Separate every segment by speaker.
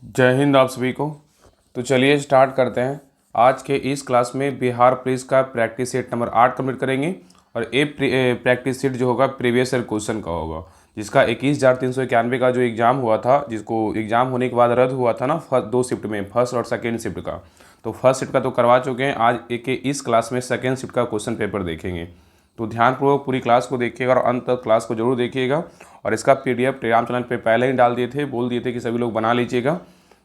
Speaker 1: जय हिंद आप सभी को। तो चलिए स्टार्ट करते हैं। आज के इस क्लास में बिहार पुलिस का प्रैक्टिस सेट नंबर 8 कंप्लीट करेंगे और प्रैक्टिस सेट जो होगा प्रीवियस ईयर क्वेश्चन का होगा, जिसका 21,391 का जो एग्ज़ाम हुआ था, जिसको एग्ज़ाम होने के बाद रद्द हुआ था ना दो शिफ्ट में, फर्स्ट और सेकेंड शिफ्ट का। तो फर्स्ट शिफ्ट का तो करवा चुके हैं। आज एक इस क्लास में सेकेंड शिफ्ट का क्वेश्चन पेपर देखेंगे। तो ध्यानपूर्वक पूरी क्लास को देखिएगा और अंत तक क्लास को जरूर देखिएगा। और इसका PDF टेलीग्राम चैनल पे पहले ही डाल दिए थे, बोल दिए थे कि सभी लोग बना लीजिएगा।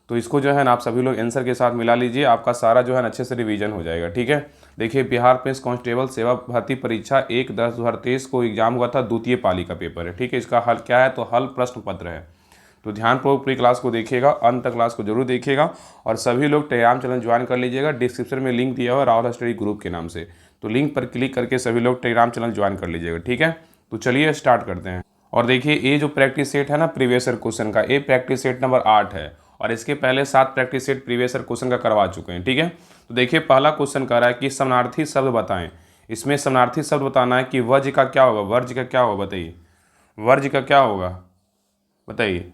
Speaker 1: तो इसको जो है ना आप सभी लोग आंसर के साथ मिला लीजिए, आपका सारा जो है ना अच्छे से रिवीजन हो जाएगा। ठीक है, देखिए बिहार पुलिस कांस्टेबल सेवा भर्ती परीक्षा 1/10/2023 को एग्जाम हुआ था, द्वितीय पाली का पेपर है। ठीक है, इसका हल क्या है, तो हल प्रश्न पत्र है। तो ध्यानपूर्वक पूरी क्लास को देखिएगा, अंत तक क्लास को जरूर देखिएगा। और सभी लोग टेलीग्राम चैनल ज्वाइन कर लीजिएगा, डिस्क्रिप्शन में लिंक दिया हुआ है राहुल स्टडी ग्रुप के नाम से। तो लिंक पर क्लिक करके सभी लोग टेलीग्राम चैनल ज्वाइन कर लीजिएगा। ठीक है, तो चलिए स्टार्ट करते हैं। और देखिए ये जो प्रैक्टिस सेट है ना प्रीवियस ईयर क्वेश्चन का, ये प्रैक्टिस सेट नंबर 8 है और इसके पहले 7 practice set previous year question का करवा चुके हैं। ठीक है, तो देखिए पहला क्वेश्चन कह रहा है कि समानार्थी शब्द बताएं। इसमें समानार्थी शब्द बताना है कि वर्ज का क्या होगा, वर्ज का क्या होगा बताइए, वर्ज का क्या होगा बताइए।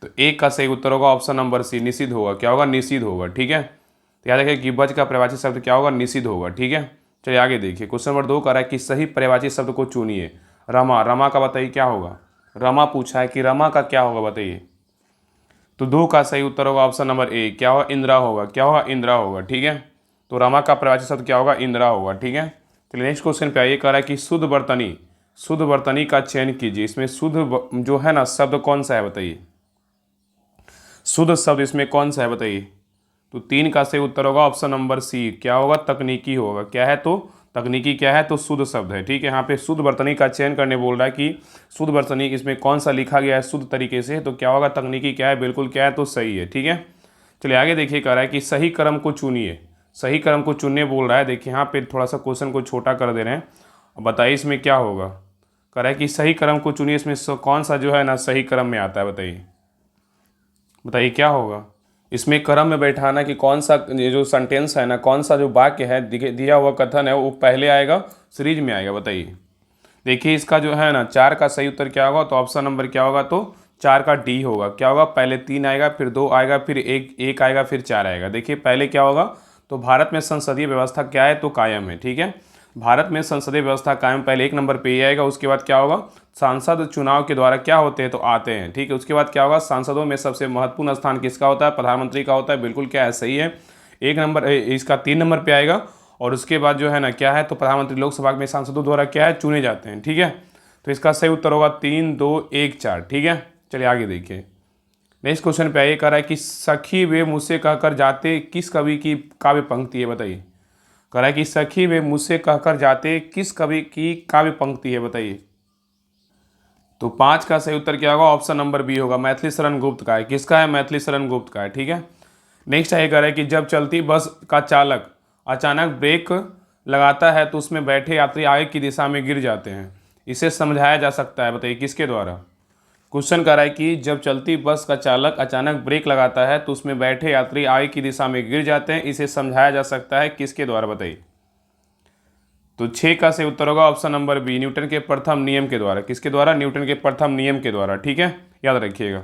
Speaker 1: तो एक का सही उत्तर होगा ऑप्शन नंबर सी, निषिद्ध होगा। क्या होगा, निषिद्ध होगा। ठीक है, तो याद रखिए कि वर्ज का पर्यायवाची शब्द क्या होगा, निषिद्ध होगा। ठीक है, चलिए आगे देखिए। क्वेश्चन नंबर 2 कह रहा है कि सही पर्यायवाची शब्द को चुनिए। रमा, रमा का बताइए क्या होगा, रमा पूछा है कि रमा का क्या होगा बताइए। तो 2 का सही उत्तर होगा ऑप्शन नंबर ए, क्या होगा, इंदिरा होगा। क्या होगा, इंदिरा होगा। ठीक है, तो रमा का पर्यायवाची शब्द क्या होगा, इंदिरा होगा। ठीक है, चलिए नेक्स्ट क्वेश्चन पे आइए। कह रहा है कि शुद्ध वर्तनी, शुद्ध वर्तनी का चयन कीजिए। इसमें शुद्ध जो है ना शब्द कौन सा है बताइए, शुद्ध शब्द इसमें कौन सा है बताइए। तो 3 का सही उत्तर होगा ऑप्शन नंबर सी, क्या होगा, तकनीकी होगा। क्या है, तो तकनीकी क्या है, तो शुद्ध शब्द है। ठीक है, यहाँ पे शुद्ध वर्तनी का चयन करने बोल रहा है कि शुद्ध वर्तनी इसमें कौन सा लिखा गया है शुद्ध तरीके से, तो क्या होगा, तकनीकी क्या है, बिल्कुल क्या है, तो सही है। ठीक है, चलिए आगे देखिए। कह रहा है कि सही क्रम को चुनिए, सही क्रम को चुनने बोल रहा है। देखिए यहाँ पे थोड़ा सा क्वेश्चन को छोटा कर दे रहे हैं, बताइए इसमें क्या होगा। कह रहा है कि सही क्रम को चुनिए, इसमें कौन सा जो है ना सही क्रम में आता है बताइए, बताइए क्या होगा। इसमें क्रम में बैठाना कि कौन सा ये जो सेंटेंस है ना, कौन सा जो वाक्य है दिया हुआ कथन है वो पहले आएगा, सीरीज में आएगा बताइए। देखिए इसका जो है ना 4 का सही उत्तर क्या होगा, तो ऑप्शन नंबर क्या होगा, तो 4 का डी होगा। क्या होगा, पहले 3 आएगा, फिर 2 आएगा, फिर एक आएगा, फिर 4 आएगा। देखिए पहले क्या होगा, तो भारत में संसदीय व्यवस्था क्या है, तो कायम है। ठीक है, भारत में संसदीय व्यवस्था कायम पहले 1 नंबर पे ही आएगा। उसके बाद क्या होगा, सांसद चुनाव के द्वारा क्या होते हैं, तो आते हैं। ठीक है, उसके बाद क्या होगा, सांसदों में सबसे महत्वपूर्ण स्थान किसका होता है, प्रधानमंत्री का होता है। बिल्कुल क्या है, सही है। 1 नंबर इसका 3 नंबर पे आएगा। और उसके बाद जो है ना क्या है, तो प्रधानमंत्री लोकसभा में सांसदों द्वारा क्या है, चुने जाते हैं। ठीक है, तो इसका सही उत्तर होगा 3, 2, 1, 4। ठीक है, चलिए आगे देखिए। नेक्स्ट क्वेश्चन पे आइए। कह रहा है कि सखी वे मुझसे कहकर जाते किस कवि की काव्य पंक्ति है बताइए। कह रहा है कि सखी वे मुझसे कहकर जाते किस कवि की काव्य पंक्ति है बताइए। तो 5 का सही उत्तर क्या होगा, ऑप्शन नंबर बी होगा, मैथिली शरण गुप्त का है। किसका है, मैथिली शरण गुप्त का है। ठीक है, नेक्स्ट है कह रहा है कि जब चलती बस का चालक अचानक ब्रेक लगाता है तो उसमें बैठे यात्री आगे की दिशा में गिर जाते हैं, इसे समझाया जा सकता है बताइए किसके द्वारा। क्वेश्चन कह रहा है कि जब चलती बस का चालक अचानक ब्रेक लगाता है तो उसमें बैठे यात्री आगे की दिशा में गिर जाते हैं, इसे समझाया जा सकता है किसके द्वारा बताइए। तो 6 का सही उत्तर होगा ऑप्शन नंबर बी, न्यूटन के प्रथम नियम के द्वारा। किसके द्वारा, न्यूटन के प्रथम नियम के द्वारा। ठीक है, याद रखिएगा।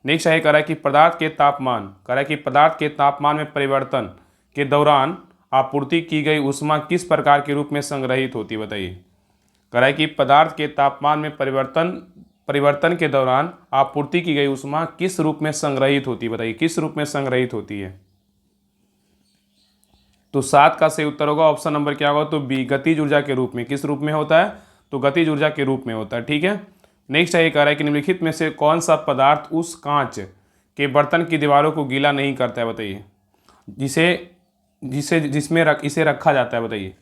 Speaker 1: नेक्स्ट है कह रहा है कि पदार्थ के तापमान, कह रहा है कि पदार्थ के तापमान में परिवर्तन के दौरान आपूर्ति की गई ऊष्मा किस प्रकार के रूप में संग्रहित होती है बताइए। कह रहा है कि पदार्थ के तापमान में परिवर्तन के दौरान आपूर्ति की गई ऊष्मा किस रूप में संग्रहित होती है बताइए, किस रूप में संग्रहित होती है। तो 7 का सही उत्तर होगा ऑप्शन नंबर क्या होगा, तो बी, गतिज ऊर्जा के रूप में। किस रूप में होता है, तो गतिज ऊर्जा के रूप में होता है। ठीक है, नेक्स्ट है ये कह रहा है कि निम्नलिखित में से कौन सा पदार्थ उस कांच के बर्तन की दीवारों को गीला नहीं करता है बताइए, जिसमें इसे रखा जाता है बताइए।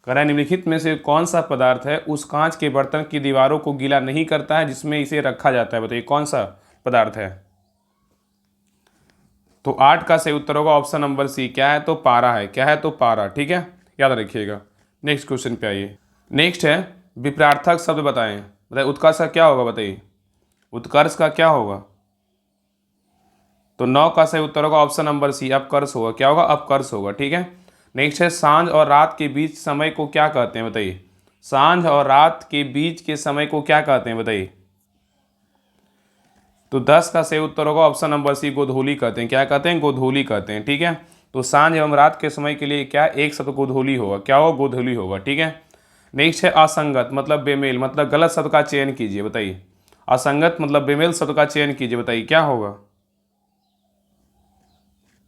Speaker 1: कह रहा है निम्नलिखित में से कौन सा पदार्थ है उस कांच के बर्तन की दीवारों को गीला नहीं करता है जिसमें इसे रखा जाता है बताइए, कौन सा पदार्थ है। तो 8 का सही उत्तर होगा ऑप्शन नंबर सी, क्या है, तो पारा है। क्या है, तो पारा। ठीक है, याद रखिएगा। नेक्स्ट क्वेश्चन पे आइए। नेक्स्ट है विपरार्थक शब्द बताएं। बताइए उत्कर्ष का क्या होगा बताइए, उत्कर्ष का क्या होगा। तो 9 का सही उत्तर होगा ऑप्शन नंबर सी, अपकर्ष होगा। क्या होगा, अपकर्ष होगा। ठीक है, नेक्स्ट है सांझ और रात के बीच समय को क्या कहते हैं बताइए। सांझ और रात के बीच के समय को क्या कहते हैं बताइए। तो 10 का सही उत्तर होगा ऑप्शन नंबर सी, गोधूली कहते हैं। क्या कहते हैं? गोधूली कहते हैं। ठीक है, तो सांझ एवं रात के समय के लिए क्या एक शब्द गोधूली होगा, क्या होगा? गोधूली होगा। ठीक है, नेक्स्ट है असंगत मतलब बेमेल, मतलब गलत शब्द का चयन कीजिए, बताइए। असंगत मतलब बेमेल शब्द का चयन कीजिए, बताइए क्या होगा?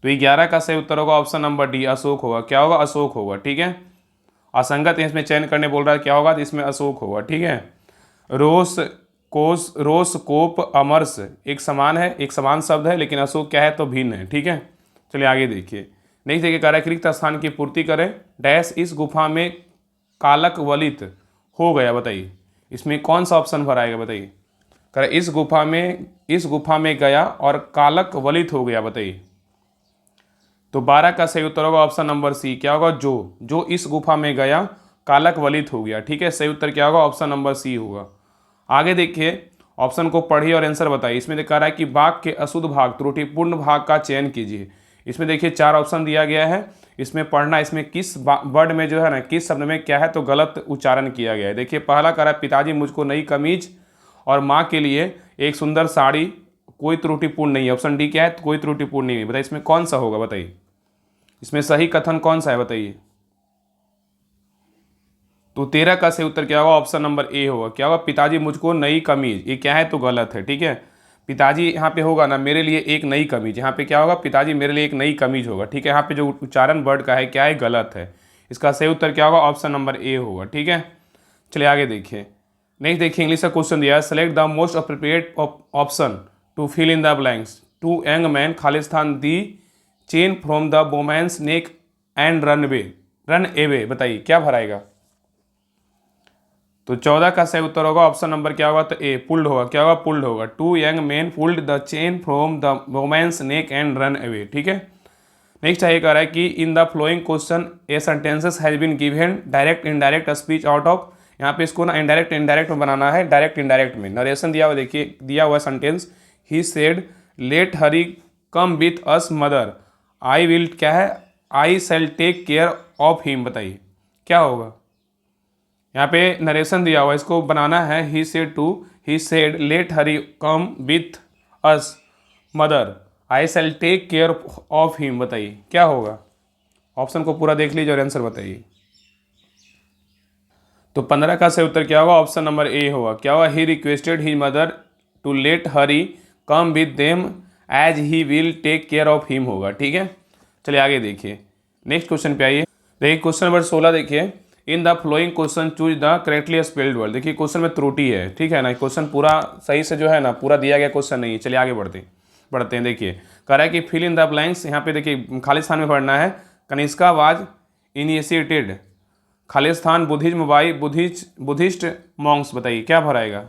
Speaker 1: तो 11 का सही उत्तर होगा ऑप्शन नंबर डी, अशोक होगा। क्या होगा? अशोक होगा। ठीक है, असंगत इसमें चयन करने बोल रहा है, क्या होगा? तो इसमें अशोक होगा। ठीक है, रोस कोस रोस कोप अमरस एक समान है, एक समान शब्द है, लेकिन अशोक क्या है? तो भिन्न है। ठीक है, चलिए आगे देखिए। नेक्स्ट देखिए, कह रहा है रिक्त स्थान की पूर्ति करें, डैश इस गुफा में कालक वलित हो गया, बताइए। इसमें कौन सा ऑप्शन भराएगा, बताइए। कह रहा है इस गुफा में गया और कालक वलित हो गया, बताइए। तो 12 का सही उत्तर होगा ऑप्शन नंबर सी, क्या होगा? जो इस गुफा में गया कालक वलित हो गया। ठीक है, सही उत्तर क्या होगा? ऑप्शन नंबर सी होगा। आगे देखिए, ऑप्शन को पढ़िए और आंसर बताइए। इसमें दिखा रहा है कि वाक्य के अशुद्ध भाग त्रुटिपूर्ण भाग का चयन कीजिए। इसमें देखिए 4 ऑप्शन दिया गया है, इसमें पढ़ना, इसमें किस वर्ड में जो है ना, किस शब्द में क्या है तो गलत उच्चारण किया गया है। देखिए पहला कह रहा है पिताजी मुझको नई कमीज और माँ के लिए एक सुंदर साड़ी, कोई त्रुटिपूर्ण नहीं है। ऑप्शन डी क्या है? कोई त्रुटिपूर्ण नहीं है। बताइए इसमें कौन सा होगा, बताइए। इसमें सही कथन कौन सा है, बताइए। तो 13 का सही उत्तर क्या होगा? ऑप्शन नंबर ए होगा। क्या होगा? पिताजी मुझको नई कमीज, ये क्या है तो गलत है। ठीक है, पिताजी यहाँ पे होगा ना, मेरे लिए एक नई कमीज, यहाँ पे क्या होगा? पिताजी मेरे लिए एक नई कमीज होगा। ठीक है, यहाँ पे जो उच्चारण वर्ड का है क्या है? गलत है। इसका सही उत्तर क्या होगा? ऑप्शन नंबर ए होगा। ठीक है, चलिए आगे देखिए। नेक्स्ट देखिए, इंग्लिश का क्वेश्चन दिया है, select the most appropriate option to fill in the blanks. Two young man खालिस्तान the chain from the women's neck and run away, बताइए क्या भराएगा? तो 14 का सही उत्तर होगा ऑप्शन नंबर क्या होगा? तो ए, पुल्ड होगा। क्या होगा? पुल्ड होगा। Two young man pulled the chain from the women's neck and run away. ठीक है, नेक्स्ट है कह रहा है कि in the following question a sentences has been given direct indirect speech out of, यहाँ पे इसको ना इनडायरेक्ट में बनाना है, डायरेक्ट इनडायरेक्ट में। नरेशन दिया हुआ, देखिए दिया हुआ sentence, he said let Hari come with us mother, I will क्या है? I shall take care of him, बताइए क्या होगा? यहाँ पे नरेशन दिया हुआ, इसको बनाना है, he said let Hari come with us mother, I shall take care of him, बताइए क्या होगा? ऑप्शन को पूरा देख लीजिए और आंसर बताइए। तो 15 का सही उत्तर क्या होगा? ऑप्शन नंबर ए होगा। क्या होगा? He requested his mother to let Hari come with them as he will take care of him होगा। ठीक है, चलिए आगे देखिए, नेक्स्ट क्वेश्चन पे आइए। देखिए क्वेश्चन नंबर 16 देखिए, इन the following question choose the correctly spelled word. देखिए क्वेश्चन में त्रुटि है। ठीक है ना, क्वेश्चन पूरा सही से जो है ना पूरा दिया गया क्वेश्चन नहीं है। चलिए आगे बढ़ते हैं। देखिए कह रहा है कि फिल इन द ब्लैंक्स, यहाँ पे देखिए खालिस्तान में पढ़ना है, कनिष्कावाज इनिशिएटेड खालिस्तान बुद्धिज्म बाई बुद्धिस्ट मॉन्क्स, बताइए क्या भराएगा?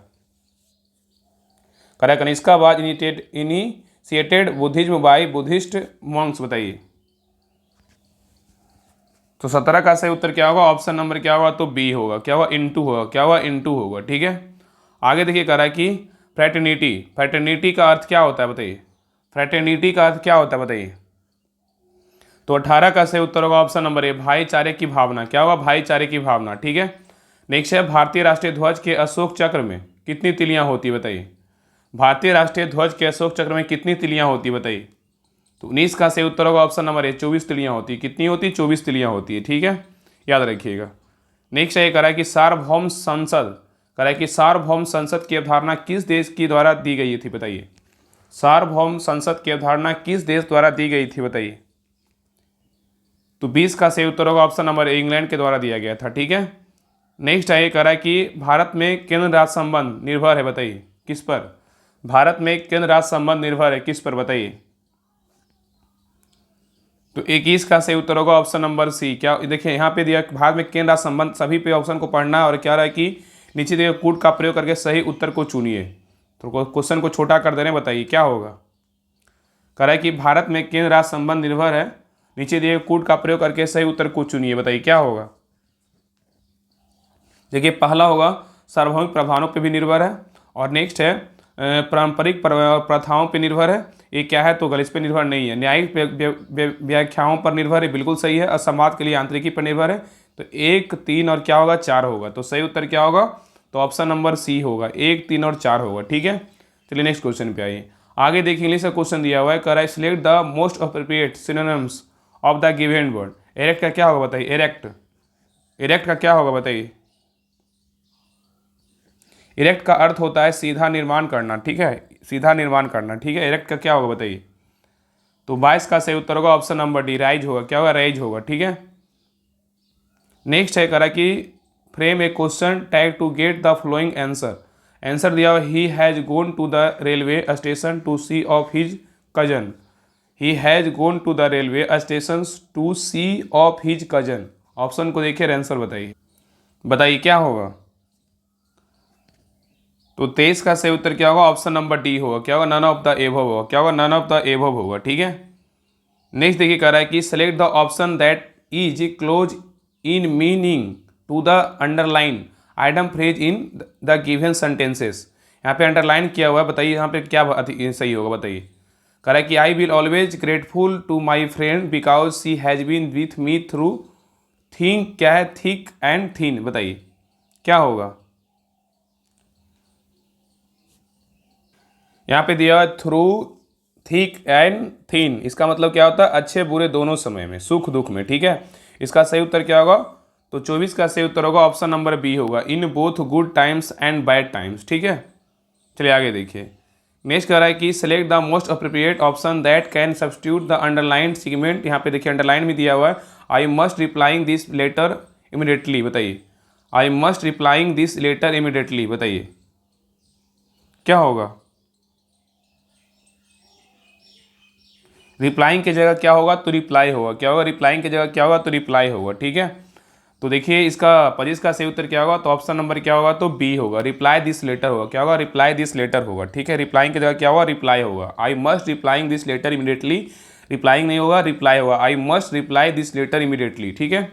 Speaker 1: कह रहा है Kanishka was initiated Buddhism by Buddhist monks, बताइए। तो 17 का सही उत्तर क्या होगा? ऑप्शन नंबर क्या होगा? तो बी होगा। क्या होगा? इनटू होगा। क्या होगा? इनटू होगा। ठीक है, आगे देखिए कह रहा है कि फ्रेटर्निटी का अर्थ क्या होता है, बताइए। फ्रेटर्निटी का अर्थ क्या होता है, बताइए। तो 18 का सही उत्तर होगा ऑप्शन नंबर ए, भाईचारे की भावना। क्या होगा? भाईचारे की भावना। ठीक है, नेक्स्ट है भारतीय राष्ट्रीय ध्वज के अशोक चक्र में कितनी तिलियां होती है, बताइए। भारतीय राष्ट्रीय ध्वज के अशोक चक्र में कितनी तिलियां होती है, बताइए। तो 19 का सही उत्तर होगा ऑप्शन नंबर ए, 24 तिलियां होती है। कितनी होती है? 24 तिलियां होती है। ठीक है, याद रखिएगा। नेक्स्ट है कह रहा है कि सार्वभौम संसद, कह रहा है कि सार्वभौम संसद की अवधारणा किस देश की द्वारा दी गई थी, बताइए। सार्वभौम संसद की अवधारणा किस देश द्वारा दी गई थी, बताइए। तो 20 का सही उत्तर होगा ऑप्शन नंबर ए, इंग्लैंड के द्वारा दिया गया था। ठीक है, नेक्स्ट है कह रहा है कि भारत में केंद्र राज्य संबंध निर्भर है, बताइए किस पर? भारत में केंद्र राज्य संबंध निर्भर है किस पर, बताइए। तो 21 का सही उत्तर होगा ऑप्शन नंबर सी। क्या देखिए यहाँ पे दिया भारत में केंद्र राज्य संबंध, सभी पे ऑप्शन को पढ़ना है और क्या रहा है कि नीचे दिए कूट का प्रयोग करके सही उत्तर को चुनिए। तो क्वेश्चन को छोटा कर दे रहे हैं, बताइए क्या होगा? कह रहा है कि भारत में केंद्र राज्य संबंध निर्भर है, नीचे दिए कूट का प्रयोग करके सही उत्तर को चुनिए, बताइए क्या होगा? देखिए पहला होगा सार्वभौमिक प्रावधानों पर भी निर्भर है, और नेक्स्ट है पारंपरिक प्रथाओं पर निर्भर है, ये क्या है तो गलत पे निर्भर नहीं है। न्यायिक व्याख्याओं पर निर्भर है, बिल्कुल सही है। और संवाद के लिए आंतरिकी पर निर्भर है, तो 1, 3 और क्या होगा? 4 होगा। तो सही उत्तर क्या होगा? तो ऑप्शन नंबर सी होगा, 1, 3 और 4 होगा। ठीक है, चलिए नेक्स्ट क्वेश्चन पे आइए। आगे देखिए इंग्लिश का क्वेश्चन दिया हुआ है, कह रहा है select the most appropriate synonyms of the given word. Erect का क्या होगा बताइए, इरेक्ट, इरेक्ट का क्या होगा बताइए। इरेक्ट का अर्थ होता है सीधा निर्माण करना, ठीक है, सीधा निर्माण करना, ठीक है। इरेक्ट का क्या होगा बताइए। तो 22 का सही उत्तर होगा ऑप्शन नंबर डी, राइज होगा, क्या होगा, राइज होगा, ठीक है। नेक्स्ट है करा कि frame a question tag to get the following answer. Answer दिया हुआ, he has gone to the railway station to see off his cousin. He has gone to the railway station to see off his cousin. Option को देखिए, answer बताइए, बताइए क्या होगा। तो 23 का सही उत्तर क्या होगा, ऑप्शन नंबर डी होगा, क्या होगा, नन ऑफ द एबव होगा, क्या होगा, नन ऑफ द एबव होगा, ठीक है। नेक्स्ट देखिए कह रहा है कि select the option that is close in meaning to the underline item phrase in the given sentences. यहाँ पे अंडरलाइन किया हुआ है, बताइए यहाँ पे क्या सही होगा बताइए। कह रहा है कि I will always grateful to my friend because she has been with me through thick, क्या है, थिक एंड थिन, बताइए क्या होगा। यहाँ पे दिया है थ्रू थिक एंड थिन, इसका मतलब क्या होता है, अच्छे बुरे दोनों समय में, सुख दुख में, ठीक है। इसका सही उत्तर क्या होगा, तो 24 का सही उत्तर होगा ऑप्शन नंबर बी होगा, in both good times and bad times, ठीक है। चलिए आगे देखिए। नेक्स्ट कह रहा है कि select the most appropriate option that can substitute the underline segment. यहाँ पे देखिए अंडरलाइन भी दिया हुआ है, I must replying this letter immediately, बताइए, I must replying this letter immediately, बताइए क्या होगा। रिप्लाइंग की जगह क्या होगा, तो रिप्लाई होगा, क्या होगा, रिप्लाइंग की जगह क्या होगा, तो रिप्लाई होगा, ठीक है। तो देखिए इसका 25 का सही उत्तर क्या होगा, तो ऑप्शन नंबर क्या होगा, तो बी होगा, रिप्लाई दिस लेटर होगा, क्या होगा, रिप्लाई दिस लेटर होगा, ठीक है। रिप्लाइंग की जगह क्या होगा, रिप्लाई होगा, I must replying this letter immediately, replying नहीं होगा, रिप्लाई होगा, I must reply this letter immediately, ठीक है।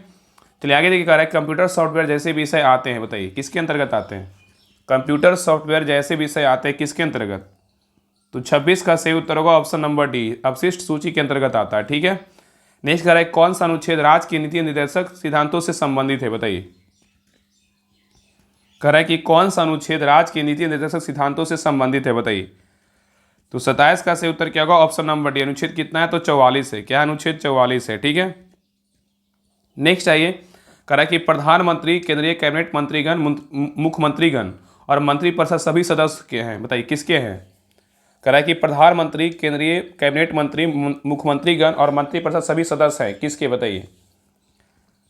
Speaker 1: चलिए आगे देखिए कह रहा है कंप्यूटर सॉफ्टवेयर जैसे विषय आते हैं, बताइए किसके अंतर्गत आते हैं। कंप्यूटर सॉफ्टवेयर जैसे विषय आते हैं किसके अंतर्गत, तो 26 का सही उत्तर होगा ऑप्शन नंबर डी, अवशिष्ट सूची के अंतर्गत आता है, ठीक है। नेक्स्ट कह रहा है कौन सा अनुच्छेद राज्य के नीति निर्देशक सिद्धांतों से संबंधित है, बताइए। कह रहा है कि कौन सा अनुच्छेद राज्य के नीति निर्देशक सिद्धांतों से संबंधित है, बताइए। तो 27 का सही उत्तर क्या होगा, ऑप्शन नंबर डी, अनुच्छेद कितना है, तो 44 है, क्या अनुच्छेद 44 है, ठीक है। नेक्स्ट आइए, कह रहा है कि प्रधानमंत्री, केंद्रीय कैबिनेट मंत्रीगण, मुख्यमंत्रीगण और मंत्रिपरिषद सभी सदस्य के हैं, बताइए किसके हैं। कह रहा है कि प्रधानमंत्री, केंद्रीय कैबिनेट मंत्री, मुख्यमंत्रीगण और मंत्रिपरिषद सभी सदस्य हैं किसके, बताइए।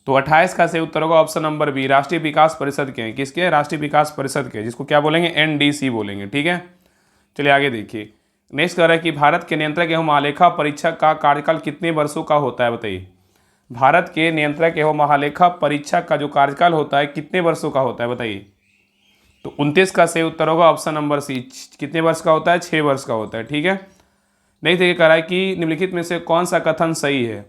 Speaker 1: तो 28 का सही उत्तर होगा ऑप्शन नंबर बी, राष्ट्रीय विकास परिषद के हैं, किसके, राष्ट्रीय विकास परिषद के, जिसको क्या बोलेंगे, एनडीसी बोलेंगे, ठीक है। चलिए आगे देखिए। नेक्स्ट कह रहा है कि भारत के नियंत्रक एवं महालेखा परीक्षक का कार्यकाल कितने वर्षों का होता है, बताइए। भारत के नियंत्रक एवं महालेखा परीक्षक का जो कार्यकाल होता है कितने वर्षों का होता है, बताइए। तो 29 का सही उत्तर होगा ऑप्शन नंबर सी, कितने वर्ष का होता है, 6 वर्ष का होता है, ठीक है। नहीं देखिए कह रहा है कि निम्नलिखित में से कौन सा कथन सही है।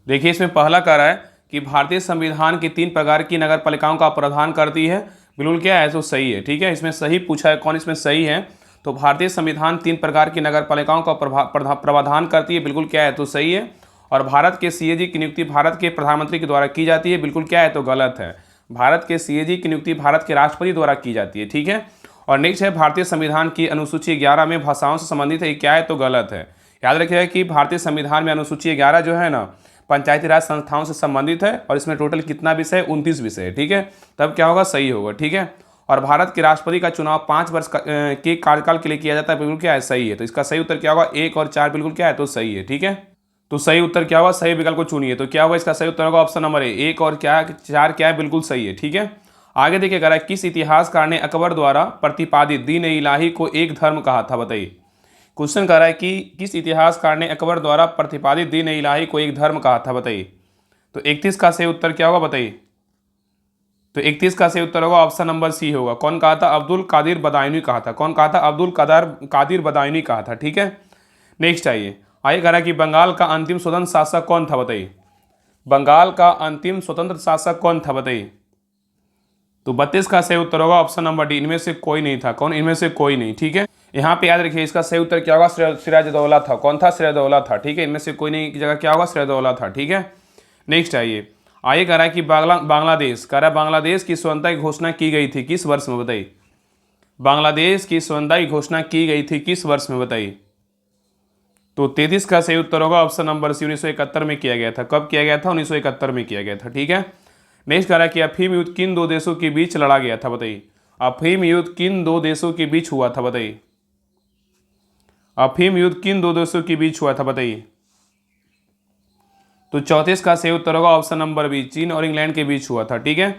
Speaker 1: देखिए इसमें पहला कह रहा है कि भारतीय संविधान की 3 प्रकार की नगर पालिकाओं का प्रावधान करती है, बिल्कुल क्या है, तो सही है, ठीक है। इसमें सही पूछा है, कौन इसमें सही है, तो भारतीय संविधान 3 प्रकार की नगर पालिकाओं का प्रावधान करती है, बिल्कुल क्या है, तो सही है। और भारत के सीएजी की नियुक्ति भारत के प्रधानमंत्री के द्वारा की जाती है, बिल्कुल क्या है, तो गलत है। भारत के सीएजी की नियुक्ति भारत के राष्ट्रपति द्वारा की जाती है, ठीक है। और नेक्स्ट है भारतीय संविधान की अनुसूची 11 में भाषाओं से संबंधित है, क्या है, तो गलत है। याद रखिएगा कि भारतीय संविधान में अनुसूची 11 जो है ना, पंचायती राज संस्थाओं से संबंधित है, और इसमें टोटल कितना विषय, 29 विषय है, ठीक है। तब क्या होगा, सही होगा, ठीक है। और भारत के राष्ट्रपति का चुनाव 5 वर्ष के कार्यकाल के लिए किया जाता है, बिल्कुल क्या है, सही है। तो इसका सही उत्तर क्या होगा, 1 और 4 बिल्कुल क्या है, तो सही है, ठीक है। तो सही उत्तर क्या होगा, सही विकल्प को चुनिए, तो क्या होगा इसका सही उत्तर होगा ऑप्शन नंबर ए, 1 और क्या 4 क्या है, बिल्कुल सही है, ठीक है। आगे देखिए कह रहा है किस इतिहासकार ने अकबर द्वारा प्रतिपादित दीन इलाही को एक धर्म कहा था, बताइए। क्वेश्चन कह रहा है कि किस इतिहासकार ने अकबर द्वारा प्रतिपादित दीन इलाही को एक धर्म कहा था, बताइए। तो 31 का सही उत्तर क्या होगा, बताइए। तो 31 का सही उत्तर होगा ऑप्शन नंबर सी होगा, कौन कहा था, अब्दुल कादिर बदायूनी कहा था, कौन कहा था, अब्दुल कादिर बदायूनी कहा था, ठीक है। नेक्स्ट आइए कह रहा है कि बंगाल का अंतिम स्वतंत्र शासक कौन था, बताइए। बंगाल का अंतिम स्वतंत्र शासक कौन था, बताइए। तो 32 का सही उत्तर होगा ऑप्शन नंबर डी, इनमें से कोई नहीं था, कौन, इनमें से कोई नहीं, ठीक है। यहाँ पे याद रखिए इसका सही उत्तर क्या होगा, सिराजदौला था, कौन था, सिराजदौला था, ठीक है। इनमें से कोई नहीं की जगह क्या होगा, सिराजदौला था, ठीक है। नेक्स्ट आइए कह रहा है कि बांग्लादेश, कह रहा है बांग्लादेश की स्वतंत्रता की घोषणा की गई थी किस वर्ष में, बताइए। बांग्लादेश की स्वतंत्रता की घोषणा की गई थी किस वर्ष में, बताइए। तो 33 का सही उत्तर होगा ऑप्शन नंबर सी, 1971 में किया गया था। कब किया गया था? 1971 में किया गया था, ठीक है। नेक्स्ट कह रहा है कि अफीम युद्ध किन दो देशों के बीच लड़ा गया था, बताइए। अफीम युद्ध किन दो देशों के बीच हुआ था, बताइए। अफीम युद्ध किन दो देशों के बीच हुआ था, बताइए। तो 34 का सही उत्तर होगा ऑप्शन नंबर बी, चीन और इंग्लैंड के बीच हुआ था, ठीक है।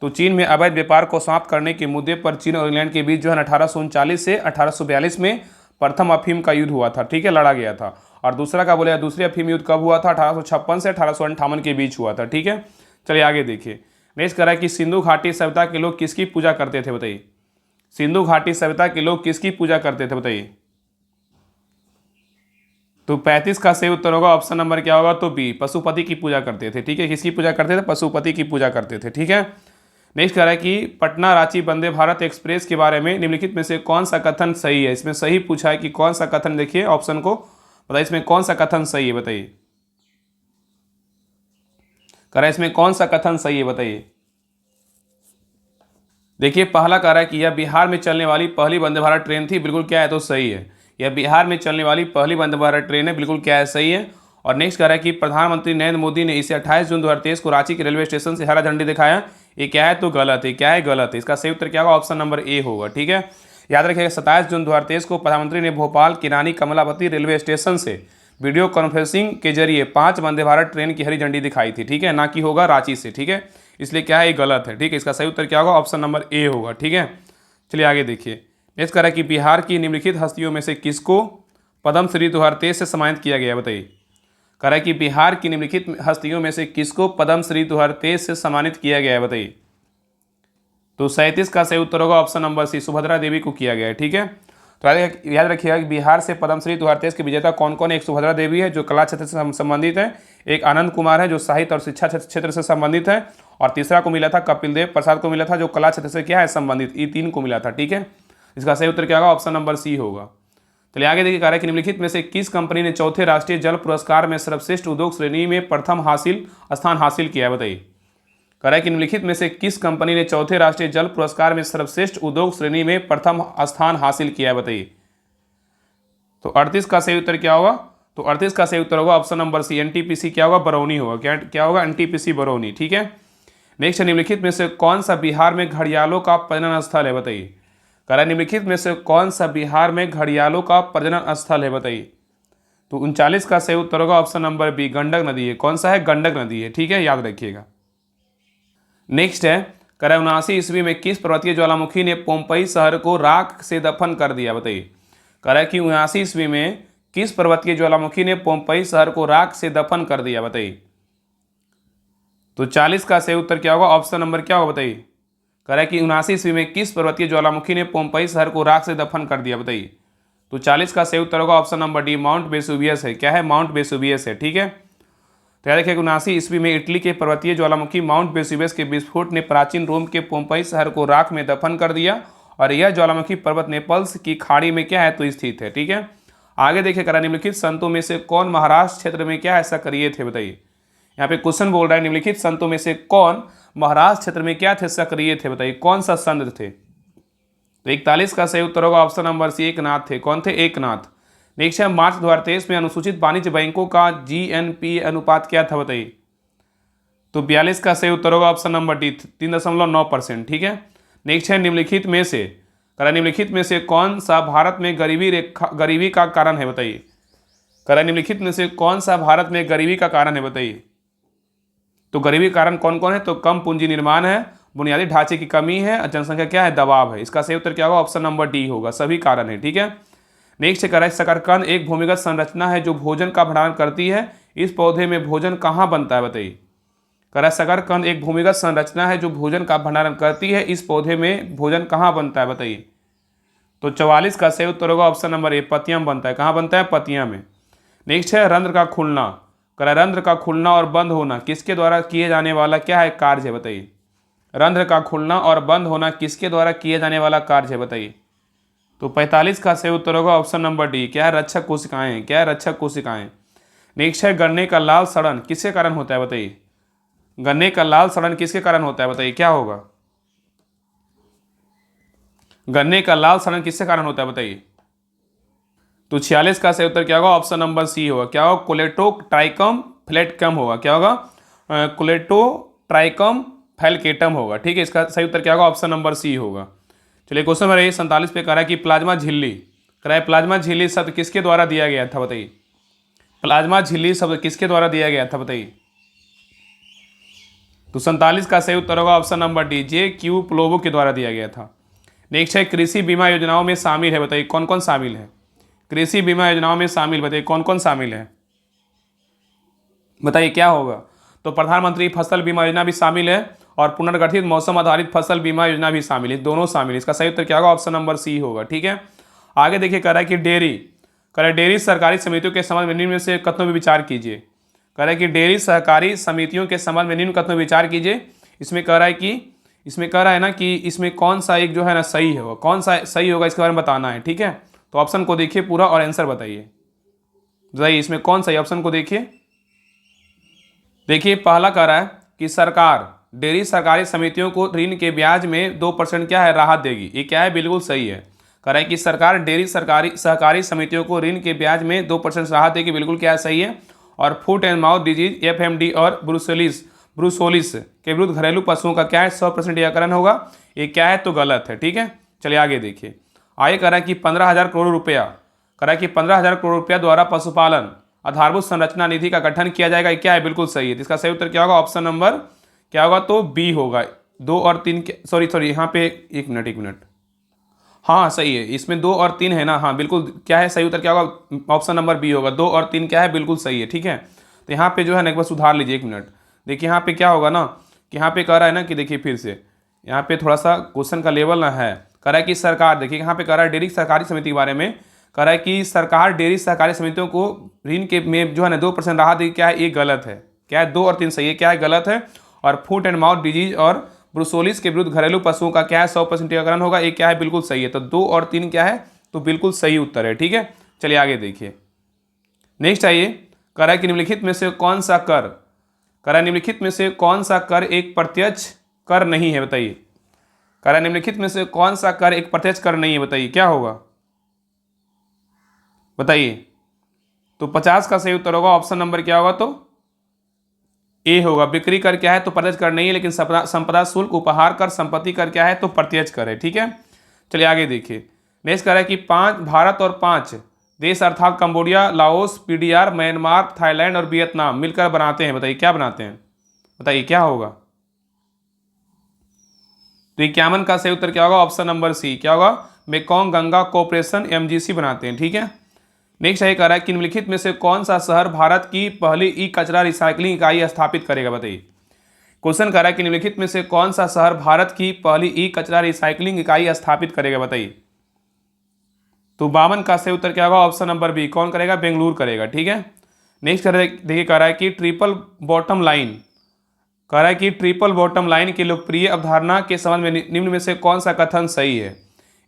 Speaker 1: तो चीन में अवैध व्यापार को समाप्त करने के मुद्दे पर चीन और इंग्लैंड के बीच जो है 1839 से 1842 में प्रथम अफीम का युद्ध हुआ था, ठीक है, लड़ा गया था। और दूसरा का बोले दूसरे अफीम युद्ध कब हुआ था? 1856 से 1858 के बीच हुआ था, ठीक है। चलिए आगे देखिए। नेक्स्ट कह रहा है कि सिंधु घाटी सभ्यता के लोग किसकी पूजा करते थे, बताइए। सिंधु घाटी सभ्यता के लोग किसकी पूजा करते थे, बताइए। तो 35 का सही उत्तर होगा ऑप्शन नंबर क्या होगा? तो बी, पशुपति की पूजा करते थे, ठीक है। किसकी पूजा करते थे? पशुपति की पूजा करते थे, ठीक है। नेक्स्ट कह रहा है कि पटना रांची वंदे भारत एक्सप्रेस के बारे में निम्नलिखित में से कौन सा कथन सही है? इसमें सही पूछा है कि कौन सा कथन, देखिए ऑप्शन को बताइए, इसमें कौन सा कथन सही है, बताइए। कह रहा है इसमें कौन सा कथन सही है, बताइए। देखिए पहला कह रहा है कि यह बिहार में चलने वाली पहली वंदे भारत ट्रेन थी, बिल्कुल क्या है? तो सही है। यह बिहार में चलने वाली पहली वंदे भारत ट्रेन है, बिल्कुल क्या है? सही है। और नेक्स्ट कह रहा है कि प्रधानमंत्री नरेंद्र मोदी ने इसे 28 जून 2023 को रांची के रेलवे स्टेशन से हरा झंडी दिखाया, ये क्या है? तो गलत है। क्या है? गलत है। इसका सही उत्तर क्या होगा? ऑप्शन नंबर ए होगा, ठीक है। याद रखिएगा 27 जून 2023 को प्रधानमंत्री ने भोपाल की रानी कमलापति रेलवे स्टेशन से वीडियो कॉन्फ्रेंसिंग के जरिए 5 वंदे भारत ट्रेन की हरी झंडी दिखाई थी, ठीक है, ना कि होगा रांची से, ठीक है। इसलिए क्या है? ये गलत है, ठीक है। इसका सही उत्तर क्या होगा? ऑप्शन नंबर ए होगा, ठीक है। चलिए आगे देखिए। नेक्स्ट कह रहा है कि बिहार की निम्नलिखित हस्तियों में से किसको पद्मश्री 2023 से सम्मानित किया गया, बताइए। कह रहा है कि बिहार की निम्नलिखित हस्तियों में से किसको पद्मश्री 2023 से सम्मानित किया गया है, बताइए। तो 37 का सही उत्तर होगा ऑप्शन नंबर सी, सुभद्रा देवी को किया गया है, ठीक है। तो याद रखिएगा कि बिहार से पद्मश्री 2023 के विजेता कौन कौन है? एक सुभद्रा देवी है जो कला क्षेत्र से संबंधित है, एक आनंद कुमार है जो साहित्य और शिक्षा क्षेत्र से संबंधित है, और तीसरा को मिला था कपिल देव प्रसाद को मिला था जो कला क्षेत्र से क्या है? संबंधित। ये 3 को मिला था, ठीक है। इसका सही उत्तर क्या होगा? ऑप्शन नंबर सी होगा। चलिए आगे देखिए। कह रहा है कि निम्नलिखित में से किस कंपनी ने चौथे राष्ट्रीय जल पुरस्कार में सर्वश्रेष्ठ उद्योग श्रेणी में प्रथम स्थान हासिल किया है, बताइए। कह रहा है कि निम्नलिखित में से किस कंपनी ने चौथे राष्ट्रीय जल पुरस्कार में सर्वश्रेष्ठ उद्योग श्रेणी में प्रथम स्थान हासिल किया है, बताइए। तो 38 का सही उत्तर क्या होगा? तो 38 का सही उत्तर होगा ऑप्शन नंबर सी, एनटीपीसी क्या होगा? बरौनी होगा। क्या होगा? एनटीपीसी बरौनी, ठीक है। नेक्स्ट, निम्नलिखित में से कौन सा बिहार में घड़ियालों का प्रजनन स्थल है, बताइए। कह रहा है निम्नलिखित में से कौन सा बिहार में घड़ियालों का प्रजनन स्थल है, बताइए। तो 39 का सही उत्तर होगा ऑप्शन नंबर बी, गंडक नदी है। कौन सा है? गंडक नदी है, ठीक है, याद रखिएगा। नेक्स्ट है, कह रहा है 79 ईस्वी में किस पर्वतीय ज्वालामुखी ने पोम्पई शहर को राख से दफन कर दिया, बताइए। कह रहा है कि 79 ईस्वी में किस पर्वतीय ज्वालामुखी ने पोम्पई शहर को राख से दफन कर दिया, बताइए। तो 40 का सही उत्तर क्या होगा? ऑप्शन नंबर क्या होगा, बताइए। कह रहा है कि 79 ईस्वी में किस पर्वतीय ज्वालामुखी ने पोम्पई शहर को राख से दफन कर दिया, बताइए। तो 40 का सही उत्तर होगा option number D, mount Vesuvius है। क्या है? माउंट वेसुवियस है, ठीक है। तो याद रखिए 79 ईस्वी में इटली के पर्वतीय ज्वालामुखी माउंट वेसुवियस के विस्फोट ने प्राचीन रोम के पोम्पई शहर को राख में दफन कर दिया, और यह ज्वालामुखी पर्वत नेपल्स की खाड़ी में क्या है? तो स्थित है, ठीक है। आगे देखिए, कह रहा है निम्नलिखित संतों में से कौन महाराष्ट्र क्षेत्र में क्या ऐसा सक्रिय थे, बताइए। यहाँ पे क्वेश्चन बोल रहा है निम्नलिखित संतों में से कौन महाराष्ट्र क्षेत्र में क्या थे? सक्रिय थे, बताइए। कौन सा संत थे? तो 41 का सही उत्तर होगा ऑप्शन नंबर सी, एकनाथ थे। कौन थे? एकनाथ। नेक्स्ट है, मार्च 2023 में अनुसूचित वाणिज्य बैंकों का जीएनपी अनुपात क्या था, बताइए। तो 42 का सही उत्तर होगा ऑप्शन नंबर डी, 3.9%, ठीक है। नेक्स्ट है, निम्नलिखित में से कह रहा है निम्नलिखित में से कौन सा भारत में गरीबी का कारण है, बताइए। कह रहा है निम्नलिखित में से कौन सा भारत में गरीबी का कारण है, बताइए। तो गरीबी कारण कौन कौन है? तो कम पूंजी निर्माण है, बुनियादी ढांचे की कमी है, जनसंख्या क्या है? दबाव है। इसका सही उत्तर क्या होगा? ऑप्शन नंबर डी होगा, सभी कारण है, ठीक है। नेक्स्ट कह रहा है शकरकंद एक भूमिगत संरचना है जो भोजन का भंडारण करती है, इस पौधे में भोजन कहाँ बनता है, बताइए। कह रहा है शकरकंद एक भूमिगत संरचना है जो भोजन का भंडारण करती है, इस पौधे में भोजन कहाँ बनता है, बताइए। तो 44 का सही उत्तर होगा ऑप्शन नंबर ए, पतियम बनता है। कहाँ बनता है? पतिया में। नेक्स्ट है, रंध्र का खुलना। कह रहा है रंध्र का खुलना और बंद होना किसके द्वारा किए जाने वाला क्या है? कार्य है, बताइए। रंध्र का खुलना और बंद होना किसके द्वारा किए जाने वाला कार्य है, बताइए। तो 45 का सही उत्तर होगा ऑप्शन नंबर डी, क्या है? रक्षक कोशिकाएं। क्या है? रक्षक कोशिकाएं। नेक्स्ट है, गन्ने का लाल सड़न किसके कारण होता है, बताइए। गन्ने का लाल सड़न किसके कारण होता है, बताइए, क्या होगा? गन्ने का लाल सड़न किसके कारण होता है बताइए। तो 46 का सही उत्तर क्या होगा, ऑप्शन नंबर सी होगा। क्या होगा, कोलेटोट्राइकम फ्लैटकम होगा। क्या होगा, कोलेटोट्राइकम फैलकेटम होगा। ठीक है, इसका सही उत्तर क्या होगा, ऑप्शन नंबर सी होगा। चलिए क्वेश्चन नंबर 47 पे कह रहा है कि प्लाज्मा झिल्ली, कह रहा है प्लाज्मा झिल्ली शब्द किसके द्वारा दिया गया था बताइए। प्लाज्मा झिल्ली शब्द किसके द्वारा दिया गया था बताइए। तो 47 का सही उत्तर होगा ऑप्शन नंबर डी, जे क्यू प्लोबो के द्वारा दिया गया था। नेक्स्ट है कृषि बीमा योजनाओं में शामिल है बताइए, कौन कौन शामिल है। कृषि बीमा योजनाओं में शामिल बताइए कौन कौन शामिल है, बताइए क्या होगा। तो प्रधानमंत्री फसल बीमा योजना भी शामिल है और पुनर्गठित मौसम आधारित फसल बीमा योजना भी शामिल है, दोनों शामिल है। इसका सही उत्तर क्या होगा, ऑप्शन नंबर सी होगा। ठीक है, आगे देखिए कह रहा है कि डेयरी, कह रहा है डेयरी सहकारी समितियों के संबंध में निम्न में से कथनों पर विचार कीजिए। कह रहा है कि डेयरी सहकारी समितियों के संबंध में निम्न कथनों पर विचार कीजिए। इसमें कह रहा है कि इसमें कह रहा है ना कि इसमें कौन सा एक जो है ना सही होगा, कौन सा सही होगा इसके बारे में बताना है। ठीक है, तो ऑप्शन को देखिए पूरा और आंसर बताइए। इसमें कौन सही, ऑप्शन को देखिए। देखिए पहला कह रहा है कि सरकार डेयरी सरकारी समितियों को ऋण के ब्याज में 2% क्या है राहत देगी, ये क्या है, बिल्कुल सही है। कह रहा है कि सरकार डेयरी सरकारी सहकारी समितियों को ऋण के ब्याज में 2% राहत देगी, बिल्कुल क्या है, सही है। और foot and mouth disease FMD और ब्रूसोलिस के विरुद्ध घरेलू पशुओं का क्या है 100% टीकाकरण होगा, ये क्या है, तो गलत है। ठीक है, चलिए आगे देखिए। आगे कह रहा है कि 15,000 करोड़ रुपया, कह रहा है कि 15,000 करोड़ रुपया द्वारा पशुपालन आधारभूत संरचना निधि का गठन किया जाएगा, ये क्या है, बिल्कुल सही है। इसका सही उत्तर क्या होगा, ऑप्शन नंबर क्या होगा, तो बी होगा। 2 और 3 सॉरी यहाँ पे एक मिनट, हाँ सही है, इसमें 2 और 3 है ना, हाँ बिल्कुल क्या है, सही उत्तर क्या होगा, ऑप्शन नंबर बी होगा। 2 और 3 क्या है, बिल्कुल सही है। ठीक है, तो यहाँ पे जो है ना एक बार सुधार लीजिए, 1 मिनट। देखिए यहाँ पे क्या होगा ना कि यहाँ पे कह रहा है ना कि देखिए फिर से यहाँ पे थोड़ा सा क्वेश्चन का लेवल ना है। कह रहा है कि सरकार, देखिए यहाँ पे कह रहा है डेयरी सहकारी समिति के बारे में, कह रहा है कि सरकार डेयरी सहकारी समितियों को ऋण के में जो है ना 2% राहत देगी, क्या है, ये गलत है। क्या है, 2 और 3 सही है, क्या है, गलत है। और फुट एंड माउथ डिजीज और ब्रूसोलिस के विरुद्ध घरेलू पशुओं का क्या है 100% टीकाकरण होगा, ये क्या है, बिल्कुल सही है। तो 2 और 3 क्या है, तो बिल्कुल सही उत्तर है। ठीक है, चलिए आगे देखिए। नेक्स्ट आइए, कह रहा है कि निम्नलिखित में से कौन सा कर, कह रहा है निम्नलिखित में से कौन सा कर एक प्रत्यक्ष कर नहीं है बताइए। कह रहा है निम्नलिखित में से कौन सा कर एक प्रत्यक्ष कर नहीं है, बताइए क्या होगा, बताइए। तो 50 का सही उत्तर होगा, ऑप्शन नंबर क्या होगा, तो ए होगा। बिक्री कर क्या है, तो प्रत्यक्ष कर नहीं है, लेकिन संपदा शुल्क, उपहार कर, संपत्ति कर क्या है, तो प्रत्यक्ष कर है। ठीक है, चलिए आगे देखिए। नेक्स्ट कह रहा है कि 5 भारत और 5 देश अर्थात Cambodia, Laos, PDR, Myanmar, Thailand और वियतनाम मिलकर बनाते हैं, बताइए क्या बनाते हैं, बताइए क्या होगा। तो 51 का सही उत्तर क्या होगा, ऑप्शन नंबर सी, क्या होगा, मेकोंग गंगा कोऑपरेशन MGC बनाते हैं। ठीक है, नेक्स्ट है कह रहा है कि निम्नलिखित में से कौन सा शहर भारत की पहली ई कचरा रिसाइकलिंग इकाई स्थापित करेगा, बताइए। क्वेश्चन कह रहा है कि निम्नलिखित में से कौन सा शहर भारत की पहली ई कचरा रिसाइकलिंग इकाई स्थापित करेगा, बताइए। तो 52 का सही उत्तर क्या होगा, ऑप्शन नंबर बी, कौन करेगा, बेंगलुरु करेगा। ठीक है, नेक्स्ट देखिए कह रहा है कि ट्रिपल बॉटम लाइन, कह रहा है कि ट्रिपल बॉटम लाइन की लोकप्रिय अवधारणा के संबंध में निम्न में से कौन सा कथन सही है।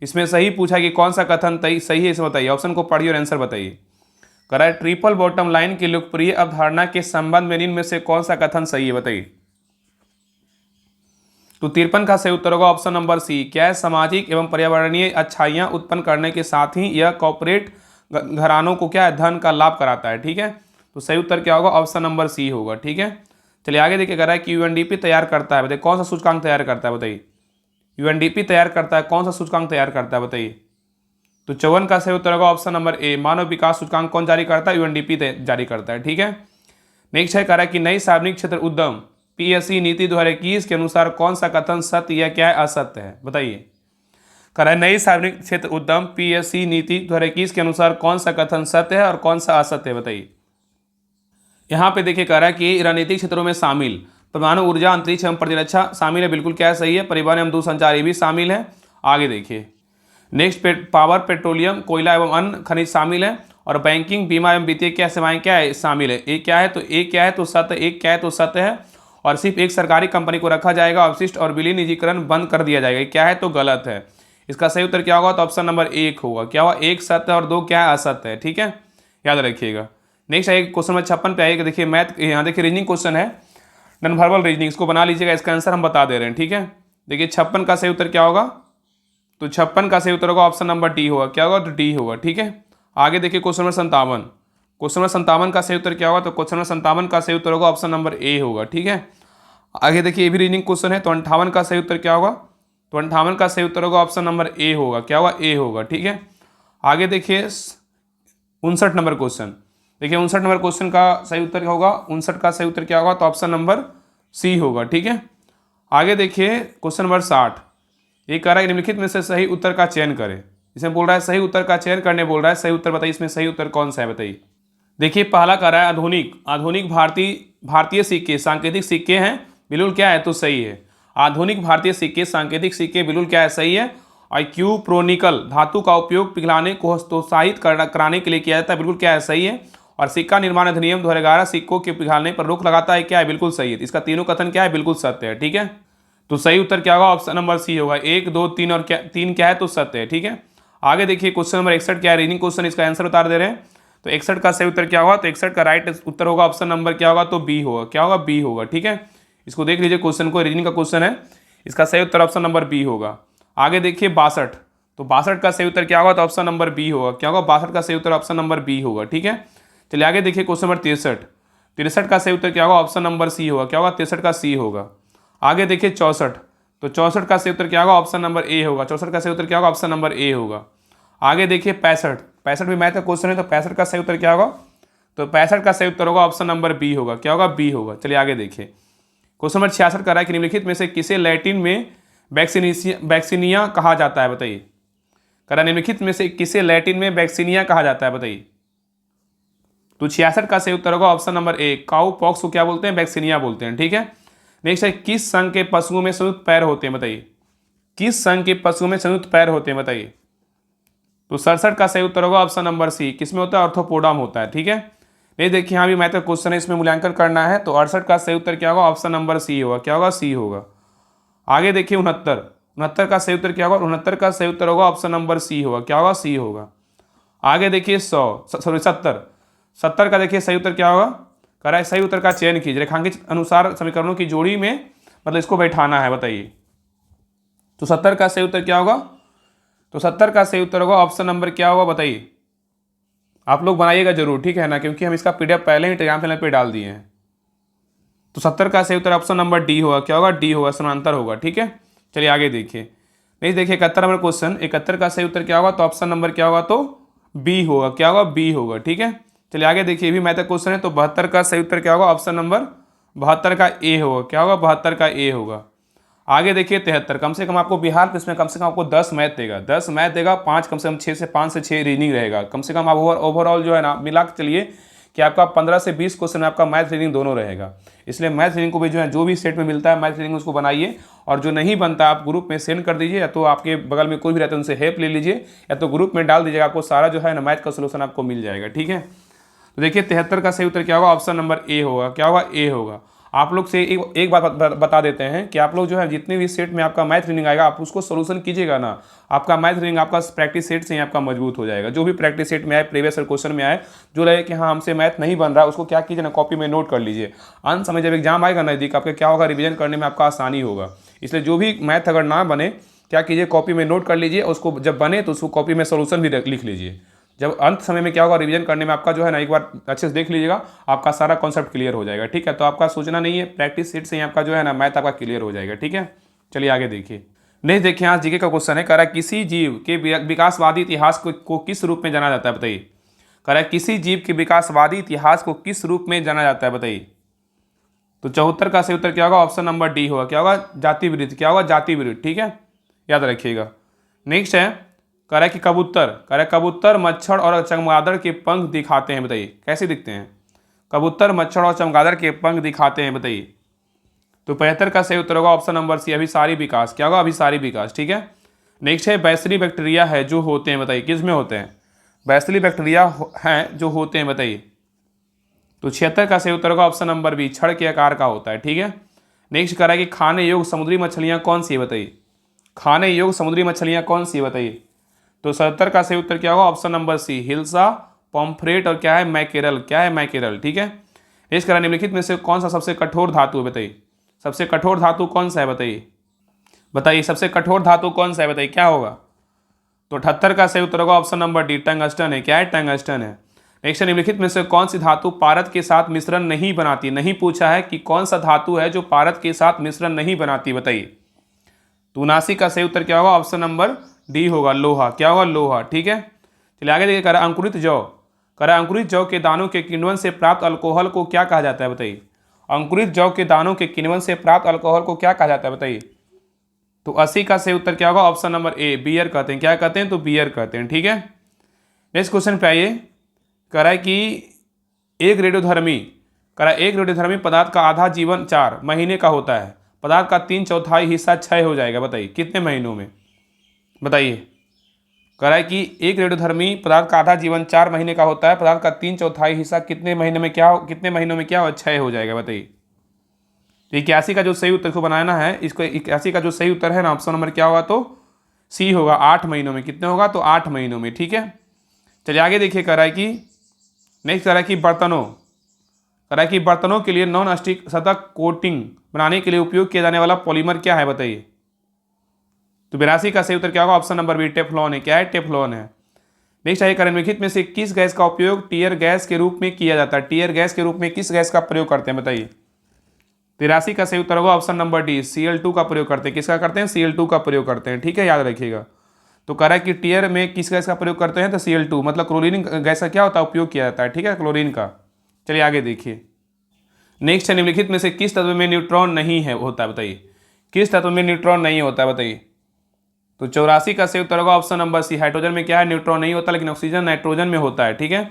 Speaker 1: इसमें सही पूछा कि कौन सा कथन सही है, इसे बताइए, ऑप्शन को पढ़िए और आंसर बताइए। कह रहा है ट्रिपल बॉटम लाइन की लोकप्रिय अवधारणा के संबंध में निम्न में से कौन सा कथन सही है, बताइए। तो 53 का सही उत्तर होगा, ऑप्शन नंबर सी, क्या है, सामाजिक एवं पर्यावरणीय अच्छाइयाँ उत्पन्न करने के साथ ही यह कॉर्पोरेट घरानों को क्या है, धन का लाभ कराता है। ठीक है, तो सही उत्तर क्या होगा, ऑप्शन नंबर सी होगा। ठीक है, चलिए आगे देखिए। कह रहा है कि UNDP तैयार करता है, बताइए कौन सा सूचकांक तैयार करता है, बताइए। UNDP तैयार करता है, कौन सा सूचकांक तैयार करता है, बताइए। तो 54 का सही उत्तर होगा, ऑप्शन नंबर ए, मानव विकास सूचकांक कौन जारी करता है, UNDP जारी करता है। ठीक है, नेक्स्ट है कह रहा है कि नई सार्वजनिक क्षेत्र उद्यम PSE नीति 2021 के अनुसार कौन सा कथन सत्य या क्या है, असत्य है, बताइए। कह रहा है नई सार्वजनिक क्षेत्र उद्यम PSE नीति 2021 के अनुसार कौन सा कथन सत्य है और कौन सा असत्य है, बताइए। यहाँ पे देखिए कह रहा है कि रणनीतिक क्षेत्रों में शामिल परमाणु ऊर्जा, अंतरिक्ष एवं प्रतिरक्षा शामिल है, बिल्कुल क्या सही है। परिवहन एवं दूरसंचार ये भी शामिल है। आगे देखिए। नेक्स्ट पावर, पेट्रोलियम, कोयला एवं अन्य खनिज शामिल है। और बैंकिंग, बीमा एवं वित्तीय क्या सेवाएं क्या है, शामिल है। एक क्या है, तो एक क्या है, तो सत्य, एक क्या है, तो सत्य है। और सिर्फ एक सरकारी कंपनी को रखा जाएगा, अवशिष्ट और विलीन निजीकरण बंद कर दिया जाएगा, क्या है, तो गलत है। इसका सही उत्तर क्या होगा, तो ऑप्शन नंबर 1 होगा। क्या हुआ, 1 सत्य और 2 क्या है, असत्य है। ठीक है, याद रखिएगा। नेक्स्ट है क्वेश्चन नंबर 56 पे आइएगा। देखिए मैथ, यहाँ देखिए रीजनिंग क्वेश्चन है, नॉन वर्बल रीजनिंग, इसको बना लीजिएगा, इसका आंसर हम बता दे रहे हैं। ठीक है, देखिए 56 का सही उत्तर क्या होगा, तो 56 का सही उत्तर होगा ऑप्शन नंबर डी होगा। क्या होगा? तो डी होगा। ठीक है, आगे देखिए क्वेश्चन नंबर 57। क्वेश्चन नंबर 57 का सही उत्तर क्या होगा? तो क्वेश्चन नंबर 57 का सही उत्तर होगा ऑप्शन नंबर ए होगा। ठीक है, आगे देखिए ये भी रीजनिंग क्वेश्चन है। तो 58 का सही उत्तर क्या होगा? तो 58 का सही उत्तर होगा ऑप्शन नंबर ए होगा। क्या होगा? ए होगा। ठीक है, आगे देखिए 59 नंबर क्वेश्चन। देखिए 59 नंबर क्वेश्चन का सही उत्तर क्या होगा? 59 का सही उत्तर क्या होगा? तो ऑप्शन नंबर सी होगा। ठीक है, आगे देखिए क्वेश्चन नंबर 60। ये कह रहा है कि निम्नलिखित में से सही उत्तर का चयन करें। इसमें बोल रहा है सही उत्तर का चयन करने बोल रहा है। सही उत्तर बताइए, इसमें सही उत्तर कौन सा है बताइए। देखिए पहला कह रहा है आधुनिक भारतीय सिक्के सांकेतिक सिक्के हैं, बिल्कुल क्या है? तो सही है। आधुनिक भारतीय सिक्के सांकेतिक सिक्के बिल्कुल क्या है? सही है। और क्यूप्रोनिकल धातु का उपयोग पिघलाने को हतोत्साहित कराने के लिए किया जाता है, बिल्कुल क्या है? सही है। और सिक्का निर्माण अधिनियम 2011 सिक्कों के पिघलाने पर रोक लगाता है, क्या है? बिल्कुल सही है। इसका तीनों कथन क्या है? बिल्कुल सत्य है। ठीक है, तो सही उत्तर क्या होगा? ऑप्शन नंबर सी होगा। 1, 2, 3 और क्या 3 क्या है? तो सत्य है। ठीक है, आगे देखिए क्वेश्चन नंबर 61 क्या है? रीजनिंग क्वेश्चन, इसका आंसर बता दे रहे हैं। तो 61 का सही उत्तर क्या होगा? तो 61 का राइट उत्तर होगा ऑप्शन नंबर क्या होगा? तो बी होगा। क्या होगा? बी होगा। ठीक है, इसको देख लीजिए, क्वेश्चन को रीजनिंग का क्वेश्चन है, इसका सही उत्तर ऑप्शन नंबर बी होगा। आगे देखिए 62। तो 62 का सही उत्तर क्या होगा? तो ऑप्शन नंबर बी होगा। क्या होगा? 62 का सही उत्तर ऑप्शन नंबर बी होगा। ठीक है, चलिए आगे देखिए क्वेश्चन नंबर 63। 63 का सही उत्तर क्या होगा? ऑप्शन नंबर सी होगा। क्या होगा? 63 का सी होगा। आगे देखिए 64। तो 64 का सही उत्तर क्या होगा? ऑप्शन नंबर ए होगा। 64 का सही उत्तर क्या होगा? ऑप्शन नंबर ए होगा। आगे देखिए 65। 65 भी मैथ का क्वेश्चन है, तो 65 का सही उत्तर क्या होगा? तो 65 का सही उत्तर होगा ऑप्शन नंबर बी होगा। क्या होगा? बी होगा। चलिए आगे देखिए क्वेश्चन नंबर 66 का रहा है कि निम्नलिखित में से किसे लैटिन में वैक्सीनिया कहा जाता है बताइए। कह रहा निम्नलिखित में से किसे लैटिन में वैक्सीनिया कहा जाता है बताइए। तो 66 का सही उत्तर होगा option number A, cow pox को क्या बोलते हैं? वैक्सीनिया बोलते हैं। ठीक है, नेक्स्ट है किस संघ के पशुओं में संयुक्त पैर होते हैं बताइए। किस संघ के पशुओं में संयुक्त पैर होते हैं बताइए। तो 67 का सही उत्तर होगा ऑप्शन नंबर सी, किसमें होता है? ऑर्थोपोडा में होता है। ठीक है, नहीं देखिए यहाँ भी मैथ का क्वेश्चन है, इसमें मूल्यांकन करना है। तो 68 का सही उत्तर क्या होगा? ऑप्शन नंबर सी होगा। क्या होगा? सी होगा। आगे देखिए 69 का सही उत्तर क्या होगा? 69 का सही उत्तर होगा ऑप्शन नंबर सी होगा। क्या होगा? सी होगा। आगे देखिए 70 का देखिए सही उत्तर क्या होगा? कह रहा है सही उत्तर का चयन कीजिए, रेखांकित अनुसार समीकरणों की जोड़ी में मतलब इसको बैठाना है बताइए। तो 70 का सही उत्तर क्या होगा? तो 70 का सही उत्तर होगा ऑप्शन नंबर क्या होगा बताइए। आप लोग बनाइएगा जरूर, ठीक है ना, क्योंकि हम इसका पीडीएफ पहले ही टेलीग्राम चैनल पे डाल दिए हैं। तो 70 का सही उत्तर ऑप्शन नंबर डी होगा। क्या होगा? डी होगा, समानांतर होगा। ठीक है, चलिए आगे देखिए। नहीं देखिए 71 नंबर क्वेश्चन, 71 का सही उत्तर क्या होगा? तो ऑप्शन नंबर क्या होगा? तो बी होगा। क्या होगा? बी होगा। ठीक है, चलिए आगे देखिए, भी मैथ का क्वेश्चन है। तो 72 का सही उत्तर क्या होगा? ऑप्शन नंबर 72 का ए होगा। क्या होगा? 72 का ए होगा। आगे देखिए 73, कम से कम आपको बिहार पे इसमें कम से कम आपको 10 मैथ देगा, 10 मैथ देगा, 5 कम से कम 5 से 6 रीजनिंग रहेगा। कम से कम आप ओवरऑल जो है ना मिला के चलिए कि आपका 15 से 20 क्वेश्चन में आपका मैथ रीजनिंग दोनों रहेगा। इसलिए मैथ रीजनिंग को भी जो है जो भी सेट में मिलता है मैथ रीजनिंग उसको बनाइए, और जो नहीं बनता आप ग्रुप में सेंड कर दीजिए, या तो आपके बगल में कोई भी रहता है उनसे हेल्प ले लीजिए, या तो ग्रुप में डाल दीजिएगा, आपको सारा जो है ना मैथ का सोल्यूशन आपको मिल जाएगा। ठीक है, तो देखिए 73 का सही उत्तर क्या होगा? ऑप्शन नंबर ए होगा। क्या होगा? ए होगा। आप लोग से एक बात बता देते हैं कि आप लोग जो है जितने भी सेट में आपका मैथ रीडिंग आएगा आप उसको सोल्यूशन कीजिएगा ना, आपका मैथ रीडिंग आपका प्रैक्टिस सेट से ही आपका मजबूत हो जाएगा। जो भी प्रैक्टिस सेट में आए, प्रीवियस क्वेश्चन में आए, जो लगे कि हाँ हमसे मैथ नहीं बन रहा, उसको क्या कीजिए ना, कॉपी में नोट कर लीजिए। अंत समय जब एग्जाम आएगा नजदीक, आपका क्या होगा? रिविजन करने में आपका आसानी होगा। इसलिए जो भी मैथ अगर ना बने, क्या कीजिए? कॉपी में नोट कर लीजिए, उसको जब बने तो उसको कॉपी में सोल्यूशन भी लिख लीजिए। जब अंत समय में क्या होगा? रिवीजन करने में आपका जो है ना, एक बार अच्छे से देख लीजिएगा, आपका सारा कॉन्सेप्ट क्लियर हो जाएगा। ठीक है, तो आपका सोचना नहीं है, प्रैक्टिस सेट से ही आपका जो है ना मैथ आपका क्लियर हो जाएगा। ठीक है, चलिए आगे देखिए। नहीं देखिए यहाँ जीके का क्वेश्चन है, कह रहा है किसी जीव के विकासवादी इतिहास को किस रूप में जाना जाता है बताइए। कह रहा है किसी जीव के विकासवादी इतिहास को किस रूप में जाना जाता है बताइए। तो 74 का सही उत्तर क्या होगा? ऑप्शन नंबर डी होगा। क्या होगा? जाति विरुद्ध। क्या होगा? जाति विरुद्ध। ठीक है, याद रखिएगा। नेक्स्ट है, कह रहा है कि कबूतर मच्छर और चमगादड़ के पंख दिखाते हैं बताइए, कैसे दिखते हैं? कबूतर मच्छर और चमगादड़ के पंख दिखाते हैं बताइए। तो 75 का सही उत्तर होगा ऑप्शन नंबर सी, अभिसारी विकास। क्या होगा? अभिसारी विकास। ठीक है, नेक्स्ट है बैसिली बैक्टीरिया है जो होते हैं बताइए, किस में होते हैं? बैसिली बैक्टीरिया हैं जो होते हैं बताइए। तो 76 का सही उत्तर होगा ऑप्शन नंबर बी, छड़ के आकार का होता है। ठीक है, नेक्स्ट कह रहा है कि खाने योग्य समुद्री मछलियां कौन सी है बताइए। खाने योग्य समुद्री मछलियां कौन सी है बताइए। तो 77 का सही उत्तर क्या होगा? Option number C, hilsa, pomfret और क्या है? मैकेरल। क्या है? मैकेरल। ठीक है, नेक्स्ट कह रहा है निम्नलिखित में से कौन सा सबसे कठोर धातु है बताइए। सबसे कठोर धातु कौन सा है बताइए। बताइए सबसे कठोर धातु कौन सा है बताइए, क्या होगा? तो 78 का सही उत्तर होगा ऑप्शन नंबर डी, टंगस्टन है। क्या है? टंगस्टन है। नेक्स्ट, निम्नलिखित में से कौन सी धातु पारद के साथ मिश्रण नहीं बनाती? नहीं पूछा है कि कौन सा धातु है जो पारद के साथ मिश्रण नहीं बनाती, बताइए। तो 79 का सही उत्तर क्या होगा? ऑप्शन नंबर डी होगा, लोहा। क्या होगा? लोहा। ठीक है, चलिए आगे देखिए। करा अंकुरित जौ, करा अंकुरित जौ के दानों के किण्वन से प्राप्त अल्कोहल को क्या कहा जाता है, बताइए। अंकुरित जौ के दानों के किण्वन से प्राप्त अल्कोहल को क्या कहा जाता है, बताइए। तो 80 का सही उत्तर क्या होगा? ऑप्शन नंबर ए, बियर कहते हैं। क्या कहते हैं? तो बियर कहते हैं। ठीक है, नेक्स्ट क्वेश्चन पे आइए। करा कि एक रेडियोधर्मी, करा एक रेडियोधर्मी पदार्थ का आधा जीवन 4 महीने का होता है, पदार्थ का 3/4 हिस्सा क्षय हो जाएगा, बताइए कितने महीनों में, बताइए। कह रहा है कि एक रेडियोधर्मी पदार्थ का आधा जीवन 4 महीने का होता है, पदार्थ का 3/4 हिस्सा कितने महीने में क्या, कितने महीनों में क्या क्षय हो जाएगा, बताइए। तो 81 का जो सही उत्तर को बनाना है, इसको 81 का जो सही उत्तर है ना, ऑप्शन नंबर क्या होगा? तो सी होगा, 8 महीनों में। कितने होगा? तो 8 महीनों में। ठीक है, चलिए आगे देखिए। कह रहा है कि नेक्स्ट कह रहा है कि बर्तनों, कह रहा है कि बर्तनों के लिए नॉन स्टिक सतह कोटिंग बनाने के लिए उपयोग किया जाने वाला पॉलीमर क्या है, बताइए। तो 82 का सही उत्तर क्या होगा? ऑप्शन नंबर बी, टेफ्लॉन है। क्या है? टेफ्लॉन है। नेक्स्ट है, निम्नलिखित में से किस गैस का उपयोग टीयर गैस के रूप में किया जाता है? टीयर गैस के रूप में किस गैस का प्रयोग करते हैं, बताइए। 83 का सही उत्तर होगा ऑप्शन नंबर डी, Cl2 का प्रयोग करते हैं। किसका करते हैं? Cl2 का प्रयोग करते हैं। ठीक है, याद रखिएगा। तो कह रहा है कि टीयर में किस गैस का प्रयोग करते हैं? तो Cl2, मतलब क्लोरीन गैस का क्या होता है? उपयोग किया जाता है। ठीक है, क्लोरीन का। चलिए आगे देखिए। नेक्स्ट है, निम्नलिखित में से किस तत्व में न्यूट्रॉन नहीं है होता है, बताइए। किस तत्व में न्यूट्रॉन नहीं होता है, बताइए। तो 84 का सही उत्तर होगा ऑप्शन नंबर सी, हाइड्रोजन में क्या है? न्यूट्रॉन नहीं होता, लेकिन ऑक्सीजन नाइट्रोजन में होता है। ठीक है,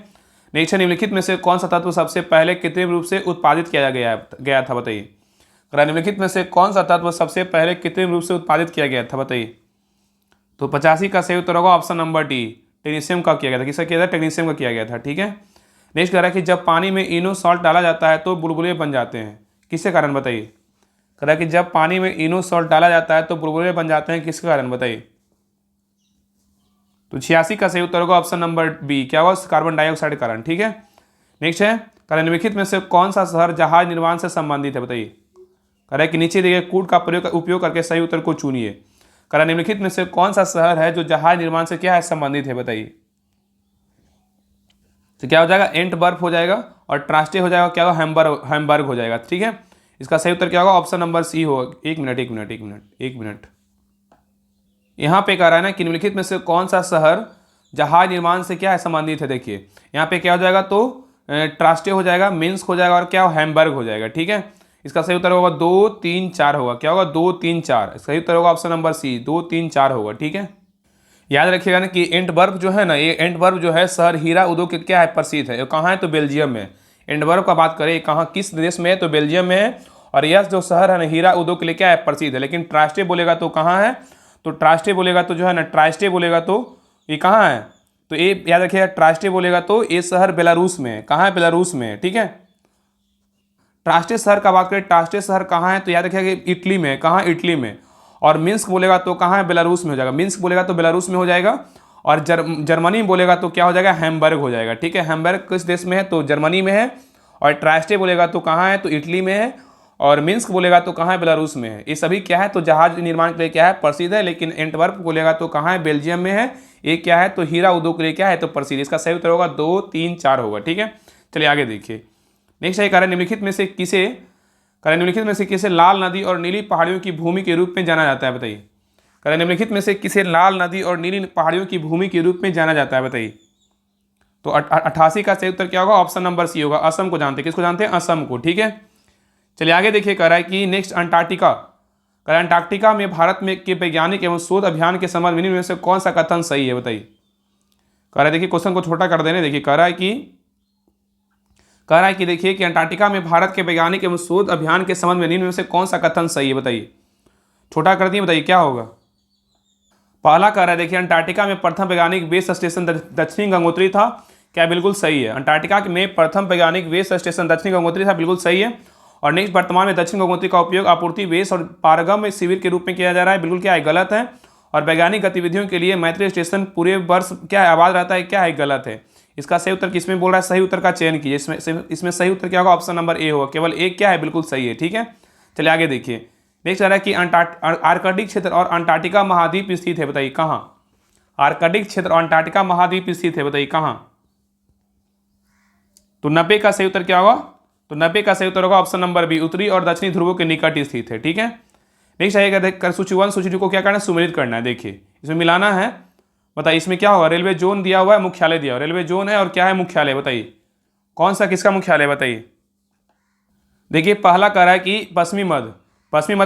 Speaker 1: नेक्स्ट है, निम्नलिखित में से कौन सा तत्व सबसे पहले कृत्रिम रूप से उत्पादित किया गया था, बताइए। निम्नलिखित में से कौन सा तत्व सबसे पहले कृत्रिम रूप से उत्पादित किया गया था, बताइए। तो 85 का सही उत्तर होगा ऑप्शन नंबर डी, टेक्नीशियम का किया गया था। किसका किया था? टेक्नीशियम का किया गया था। ठीक है, नेक्स्ट कह रहा है कि जब पानी में इनो सॉल्ट डाला जाता है तो बुलबुले बन जाते हैं, किसके कारण, बताइए। कह रहा है कि जब पानी में इनो सॉल्ट डाला जाता है तो बुलबुले बन जाते हैं, किसके कारण, बताइए। तो 86 का सही उत्तर होगा ऑप्शन नंबर बी, क्या होगा? कार्बन डाइऑक्साइड के कारण। ठीक है, नेक्स्ट है, निम्नलिखित में से कौन सा शहर जहाज निर्माण से संबंधित है, बताइए। कह रहा है कि नीचे दिए कूट का उपयोग करके सही उत्तर को चुनिए। कह रहा है निम्नलिखित में से कौन सा शहर है जो जहाज निर्माण से क्या है? संबंधित है, बताइए। तो क्या हो जाएगा? एंटवर्प हो जाएगा, और ट्रास्टे हो जाएगा, क्या होगा? हैम्बर्ग हो जाएगा। ठीक है, इसका सही उत्तर क्या होगा? ऑप्शन नंबर सी होगा। एक मिनट। यहाँ पे कह रहा है ना कि निम्नलिखित में से कौन सा शहर जहाज निर्माण से क्या है? संबंधित है। देखिए यहाँ पे क्या हो जाएगा? तो ट्रास्टे हो जाएगा, मिन्स्क हो जाएगा, और क्या हो? हैम्बर्ग हो जाएगा। ठीक है, इसका सही उत्तर होगा 2, 3, 4 होगा। क्या होगा? 2, 3, 4। इसका सही उत्तर होगा ऑप्शन नंबर सी, 2, 3, 4 होगा। ठीक है, याद रखिएगा ना कि एंटवर्प जो है ना, ये एंटवर्प जो है शहर हीरा उद्योग के क्या है? प्रसिद्ध है। ये कहाँ है? तो बेल्जियम में। एंटवर्प का बात करें कहाँ, किस देश में है? तो बेल्जियम में है। और यह जो शहर है ना, हीरा उद्योग के लिए क्या है? प्रसिद्ध है। लेकिन ट्रास्टे बोलेगा तो कहाँ है? तो ट्रास्टे बोलेगा तो जो है ना, ट्रास्टे बोलेगा तो ये कहाँ है? तो ये याद रखिएगा, ट्रास्टे बोलेगा तो ये शहर बेलारूस में है। कहाँ है? बेलारूस में है। ठीक है, ट्रास्टे शहर का बात करें, ट्रास्टे शहर कहाँ है? तो याद रखिएगा कि इटली में है। कहाँ? इटली में। और मिन्स्क बोलेगा तो कहाँ है? बेलारूस में हो जाएगा। मिन्स्क बोलेगा तो बेलारूस में हो जाएगा। और जर्मनी बोलेगा तो क्या हो जाएगा? हैम्बर्ग हो जाएगा। ठीक है, हैम्बर्ग किस देश में है? तो जर्मनी में है। और ट्रास्टे बोलेगा तो कहाँ है? तो इटली में है। और मिन्स्क बोलेगा तो कहाँ है? बेलारूस में है। ये सभी क्या है? तो जहाज निर्माण के लिए क्या है? प्रसिद्ध है। लेकिन एंटवर्प बोलेगा तो कहाँ है? बेल्जियम में है। ये क्या है? तो हीरा उद्योग के लिए क्या है? तो प्रसिद्ध। इसका सही उत्तर होगा 2, 3, 4 होगा। ठीक है, चलिए आगे देखिए। नेक्स्ट है, कारण निम्नलिखित में से किसे लाल नदी और नीली पहाड़ियों की भूमि के रूप में जाना जाता है, बताइए। कारण निम्नलिखित में से किसे लाल नदी और नीली पहाड़ियों की भूमि के रूप में जाना जाता है, बताइए। तो 88 का सही उत्तर क्या होगा? ऑप्शन नंबर सी होगा। असम को जानते हैं। किसको जानते हैं? असम को। ठीक है, चलिए आगे देखिए। कह रहा है कि नेक्स्ट अंटार्कटिका, कह रहा है अंटार्कटिका में भारत में के वैज्ञानिक एवं शोध अभियान के संबंध में इनमें से कौन सा कथन सही है, बताइए। कह रहा है, देखिए क्वेश्चन को छोटा कर देने। देखिए कह रहा है कि देखिए कि अंटार्कटिका में भारत के वैज्ञानिक एवं शोध अभियान के संबंध में निम्न में से कौन सा कथन सही है, बताइए। छोटा कर दिए, बताइए क्या होगा। पहला कह रहा है, देखिए अंटार्कटिका में प्रथम वैज्ञानिक बेस स्टेशन दक्षिणी गंगोत्री था। क्या? बिल्कुल सही है। अंटार्कटिका में प्रथम वैज्ञानिक बेस स्टेशन दक्षिणी गंगोत्री था, बिल्कुल सही है। और नेक्स्ट, वर्तमान में दक्षिण गंगोत्री का उपयोग आपूर्ति बेस और पारगम शिविर के रूप में किया जा रहा है, बिल्कुल क्या है? गलत है। और वैज्ञानिक गतिविधियों के लिए मैत्री स्टेशन पूरे वर्ष क्या है? आबाद रहता है, क्या है? गलत है। इसका सही उत्तर किसमें बोल रहा है? सही उत्तर का चयन कीजिए। इसमें सही उत्तर क्या होगा? ऑप्शन नंबर ए होगा। केवल एक क्या है? बिल्कुल सही है। ठीक है, चलिए आगे देखिए। नेक्स्ट आ रहा है कि आर्कटिक क्षेत्र और अंटार्कटिका महाद्वीप स्थित है, बताइए कहाँ। आर्कटिक क्षेत्र अंटार्कटिका महाद्वीप स्थित है, बताइए कहाँ। तो 90 का सही उत्तर क्या होगा, तो 90 का सही उत्तर होगा ऑप्शन नंबर बी, उत्तरी और दक्षिणी ध्रुवों के निकट स्थित है। ठीक है, नेक्स्ट आएगा देख सूची 1 सूची 2 को क्या करना है, सुमेलित करना है। देखिए इसमें मिलाना है, बताइए इसमें क्या होगा, रेलवे जोन दिया हुआ है, मुख्यालय दिया हुआ है, रेलवे जोन है और क्या है, मुख्यालय, बताइए कौन सा किसका मुख्यालय, बताइए। देखिए पहला कह रहा है कि पश्चिमी मध्य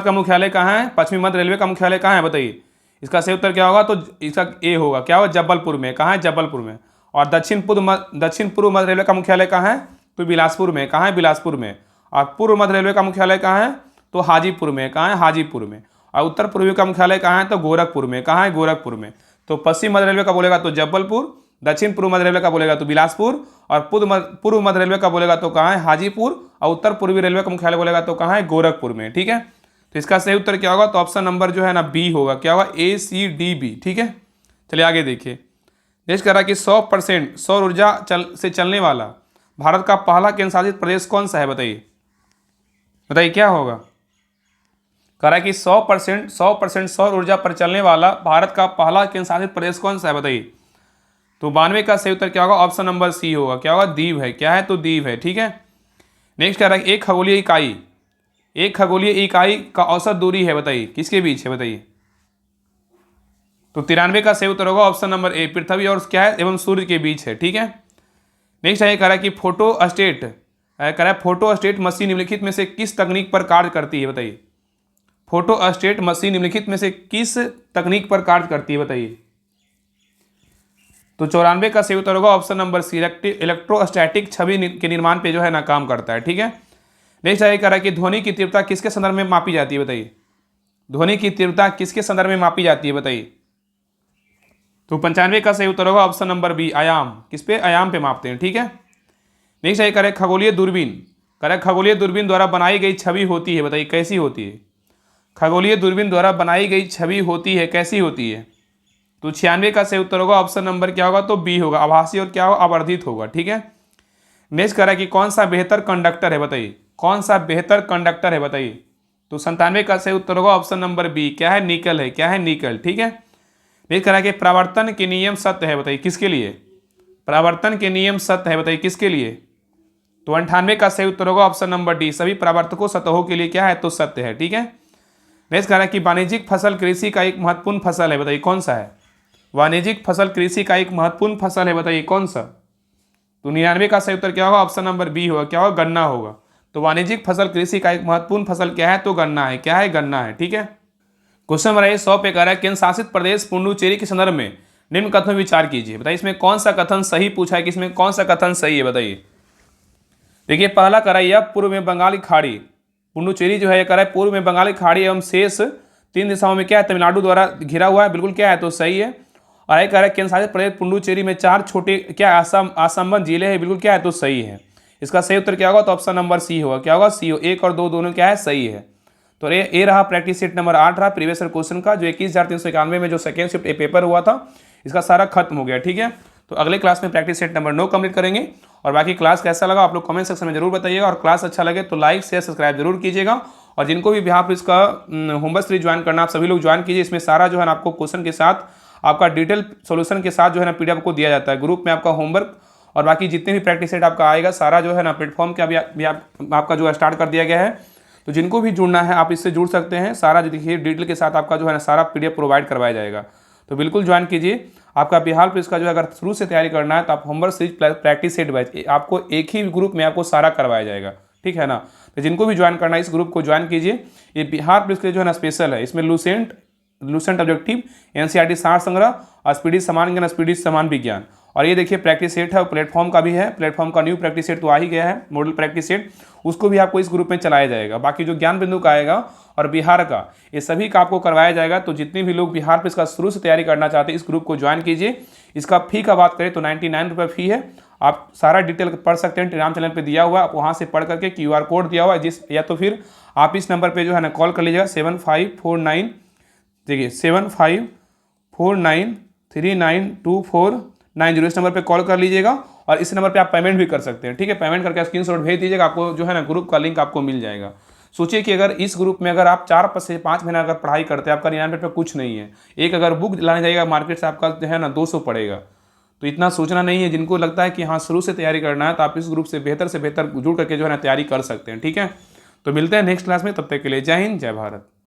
Speaker 1: का मुख्यालय कहाँ है, पश्चिमी मध्य रेलवे का मुख्यालय कहाँ है, बताइए। इसका सही उत्तर क्या होगा, तो इसका ए होगा, क्या होगा, जबलपुर में। कहाँ है, जबलपुर में। और दक्षिण पूर्व मध्य रेलवे का मुख्यालय कहाँ है, तो बिलासपुर में। कहाँ है, बिलासपुर में। और पूर्व मध्य रेलवे का मुख्यालय कहाँ है, तो हाजीपुर में। कहाँ है, हाजीपुर में। और उत्तर पूर्वी का मुख्यालय कहाँ है, तो गोरखपुर में। कहाँ है, गोरखपुर में। तो पश्चिम मध्य रेलवे का बोलेगा तो जबलपुर, दक्षिण पूर्व मध्य रेलवे का बोलेगा तो बिलासपुर, और पूर्व मध्य रेलवे का बोलेगा तो कहाँ है, हाजीपुर, और उत्तर पूर्वी रेलवे का मुख्यालय बोलेगा तो कहाँ है, गोरखपुर में। ठीक है, तो इसका सही उत्तर क्या होगा, तो ऑप्शन नंबर जो है ना बी होगा, क्या होगा, ACDB। ठीक है, चलिए आगे देखिए। नेक्स्ट कह रहा है कि 100% सौर ऊर्जा से चलने वाला भारत का पहला केंद्र शासित प्रदेश कौन सा है, बताइए। बताइए क्या होगा, कह रहा है कि 100% सौर ऊर्जा पर चलने वाला भारत का पहला केंद्र शासित प्रदेश कौन सा है, बताइए। तो 92 का सही उत्तर क्या होगा, ऑप्शन नंबर सी होगा, क्या होगा, द्वीप है। क्या है, तो द्वीप है। ठीक है, नेक्स्ट कह रहा है एक खगोलीय इकाई का औसत दूरी है, बताइए किसके बीच है, बताइए। तो 93 का सही उत्तर होगा ऑप्शन नंबर ए, पृथ्वी और क्या है, एवं सूर्य के बीच है। ठीक है, नेक्स्ट है कह रहा है कि फोटोस्टेट मशीन निम्नलिखित में से किस तकनीक पर कार्य करती है, बताइए। फोटोस्टेट मशीन निम्नलिखित में से किस तकनीक पर कार्य करती है, बताइए। तो 94 का सही उत्तर होगा ऑप्शन नंबर सी, इलेक्ट्रोस्टैटिक छवि के निर्माण पे जो है ना काम करता है। ठीक है, नेक्स्ट है कह रहा है कि ध्वनि की तीव्रता किसके संदर्भ में मापी जाती है, बताइए। ध्वनि की तीव्रता किसके संदर्भ में मापी जाती है, बताइए। तो 95 का सही उत्तर होगा ऑप्शन नंबर बी, आयाम। किस पे, आयाम पे मापते हैं। ठीक है, नेक्स्ट है कह रहे खगोलीय दूरबीन द्वारा बनाई गई छवि होती है, बताइए कैसी होती है। खगोलीय दूरबीन द्वारा बनाई गई छवि होती है, कैसी होती है। तो 96 का सही उत्तर होगा ऑप्शन नंबर क्या होगा, तो बी होगा, आभासी और क्या होगा, आवर्धित होगा। ठीक है, नेक्स्ट कह रहा है कि कौन सा बेहतर कंडक्टर है, बताइए। कौन सा बेहतर कंडक्टर है, बताइए। तो 97 का सही उत्तर होगा ऑप्शन नंबर बी, क्या है, निकल है। क्या है, निकल। ठीक है, नेक्स्ट कह रहा है कि प्रावर्तन के नियम सत्य है, बताइए किसके लिए। प्रावर्तन के नियम सत्य है, बताइए किसके लिए। तो 98 का सही उत्तर होगा ऑप्शन नंबर डी, सभी प्रावर्तकों सतहों के लिए क्या है, तो सत्य है। ठीक है, नेक्स्ट कह रहा है कि वाणिज्यिक फसल कृषि का एक महत्वपूर्ण फसल है, बताइए कौन सा है। वाणिज्यिक फसल कृषि का एक महत्वपूर्ण फसल है, बताइए कौन सा। तो 99 का सही उत्तर क्या होगा, ऑप्शन नंबर बी होगा, क्या होगा, गन्ना होगा। तो वाणिज्यिक फसल कृषि का एक महत्वपूर्ण फसल क्या है, तो गन्ना है। क्या है, गन्ना है। ठीक है, क्वेश्चन नंबर 100 पे कह रहा है केंद्र शासित प्रदेश पुडुचेरी के संदर्भ में निम्न कथन में विचार कीजिए, बताइए इसमें कौन सा कथन सही पूछा है, कि इसमें कौन सा कथन सही है, बताइए। देखिए पहला कह रहा है यह पूर्व में बंगाल की खाड़ी, पुडुचेरी जो है यह कह रहा है पूर्व में बंगाल की खाड़ी एवं शेष 3 दिशाओं में क्या है, तमिलनाडु द्वारा घिरा हुआ है, बिल्कुल क्या है, तो सही है। और यह कह रहा है केंद्र शासित प्रदेश पुडुचेरी में 4 छोटे क्या असंबद्ध जिले हैं, बिल्कुल क्या है, तो सही है। इसका सही उत्तर क्या होगा, तो ऑप्शन नंबर सी होगा, क्या होगा, सी हो। 1 और 2 दोनों क्या है, सही है। तो ये रहा प्रैक्टिस सेट नंबर 8 रहा प्रीवियस ईयर क्वेश्चन का, जो 21,391 में जो सेकेंड शिफ्ट पेपर हुआ था, इसका सारा खत्म हो गया। ठीक है, तो अगले क्लास में प्रैक्टिस सेट नंबर 9 कंप्लीट करेंगे। और बाकी क्लास कैसा लगा आप लोग कमेंट सेक्शन में जरूर बताइएगा, और क्लास अच्छा लगे तो लाइक शेयर सब्सक्राइब जरूर कीजिएगा। और जिनको भी बिहार पुलिस का होमवर्क सीरीज ज्वाइन करना, आप सभी लोग ज्वाइन कीजिए। इसमें सारा जो है ना आपको क्वेश्चन के साथ आपका डिटेल सोल्यूशन के साथ जो है ना PDF को दिया जाता है। ग्रुप में आपका होमवर्क और बाकी जितने भी प्रैक्टिस सेट आपका आएगा सारा जो है ना प्लेटफॉर्म का भी आपका जो है स्टार्ट कर दिया गया है। तो जिनको भी जुड़ना है आप इससे जुड़ सकते हैं। सारा जो देखिए डिटेल के साथ आपका जो है ना सारा PDF प्रोवाइड करवाया जाएगा। तो बिल्कुल ज्वाइन कीजिए। आपका बिहार पुलिस का जो अगर शुरू से तैयारी करना है तो आप homework series practice set batch आपको एक ही ग्रुप में आपको सारा करवाया जाएगा। ठीक है ना, तो जिनको भी ज्वाइन करना है इस ग्रुप को ज्वाइन कीजिए। ये बिहार पुलिस के लिए जो है ना स्पेशल है। इसमें लूसेंट ऑब्जेक्टिव, NCERT सार संग्रह, स्पीडी समान ज्ञान, स्पीडी समान विज्ञान। और ये देखिए प्रैक्टिस सेट है और प्लेटफॉर्म का भी है। प्लेटफॉर्म का न्यू प्रैक्टिस सेट तो आ ही गया है, मॉडल प्रैक्टिस सेट, उसको भी आपको इस ग्रुप में चलाया जाएगा। बाकी जो ज्ञान बिंदु का आएगा और बिहार का, ये सभी का आपको करवाया जाएगा। तो जितने भी लोग बिहार पुलिस का शुरू से तैयारी करना चाहते हैं इस ग्रुप को ज्वाइन कीजिए। इसका फी का बात करें तो 99 रुपये फी है। आप सारा डिटेल पढ़ सकते हैं, टेलीग्राम चैनल पर दिया हुआ है, आप वहाँ से पढ़ करके QR कोड दिया हुआ है या तो फिर आप इस नंबर पर जो है ना कॉल कर लीजिएगा 7549, देखिए 7549392490। इस नंबर पे कॉल कर लीजिएगा और इस नंबर पे आप पेमेंट भी कर सकते हैं। ठीक है, पेमेंट करके स्क्रीनशॉट भेज दीजिएगा, आपको जो है ना ग्रुप का लिंक आपको मिल जाएगा। सोचिए कि अगर इस ग्रुप में अगर आप 4 से 5 महीना अगर पढ़ाई करते हैं, आपका 99 पे कुछ नहीं है, एक अगर बुक लाने जाइएगा मार्केट से आपका जो है ना 200 पड़ेगा। तो इतना सोचना नहीं है। जिनको लगता है कि हाँ शुरू से तैयारी करना है, तो आप इस ग्रुप से बेहतर जुड़ करके जो है ना तैयारी कर सकते हैं। ठीक है, तो मिलते हैं नेक्स्ट क्लास में, तब तक के लिए जय हिंद जय भारत।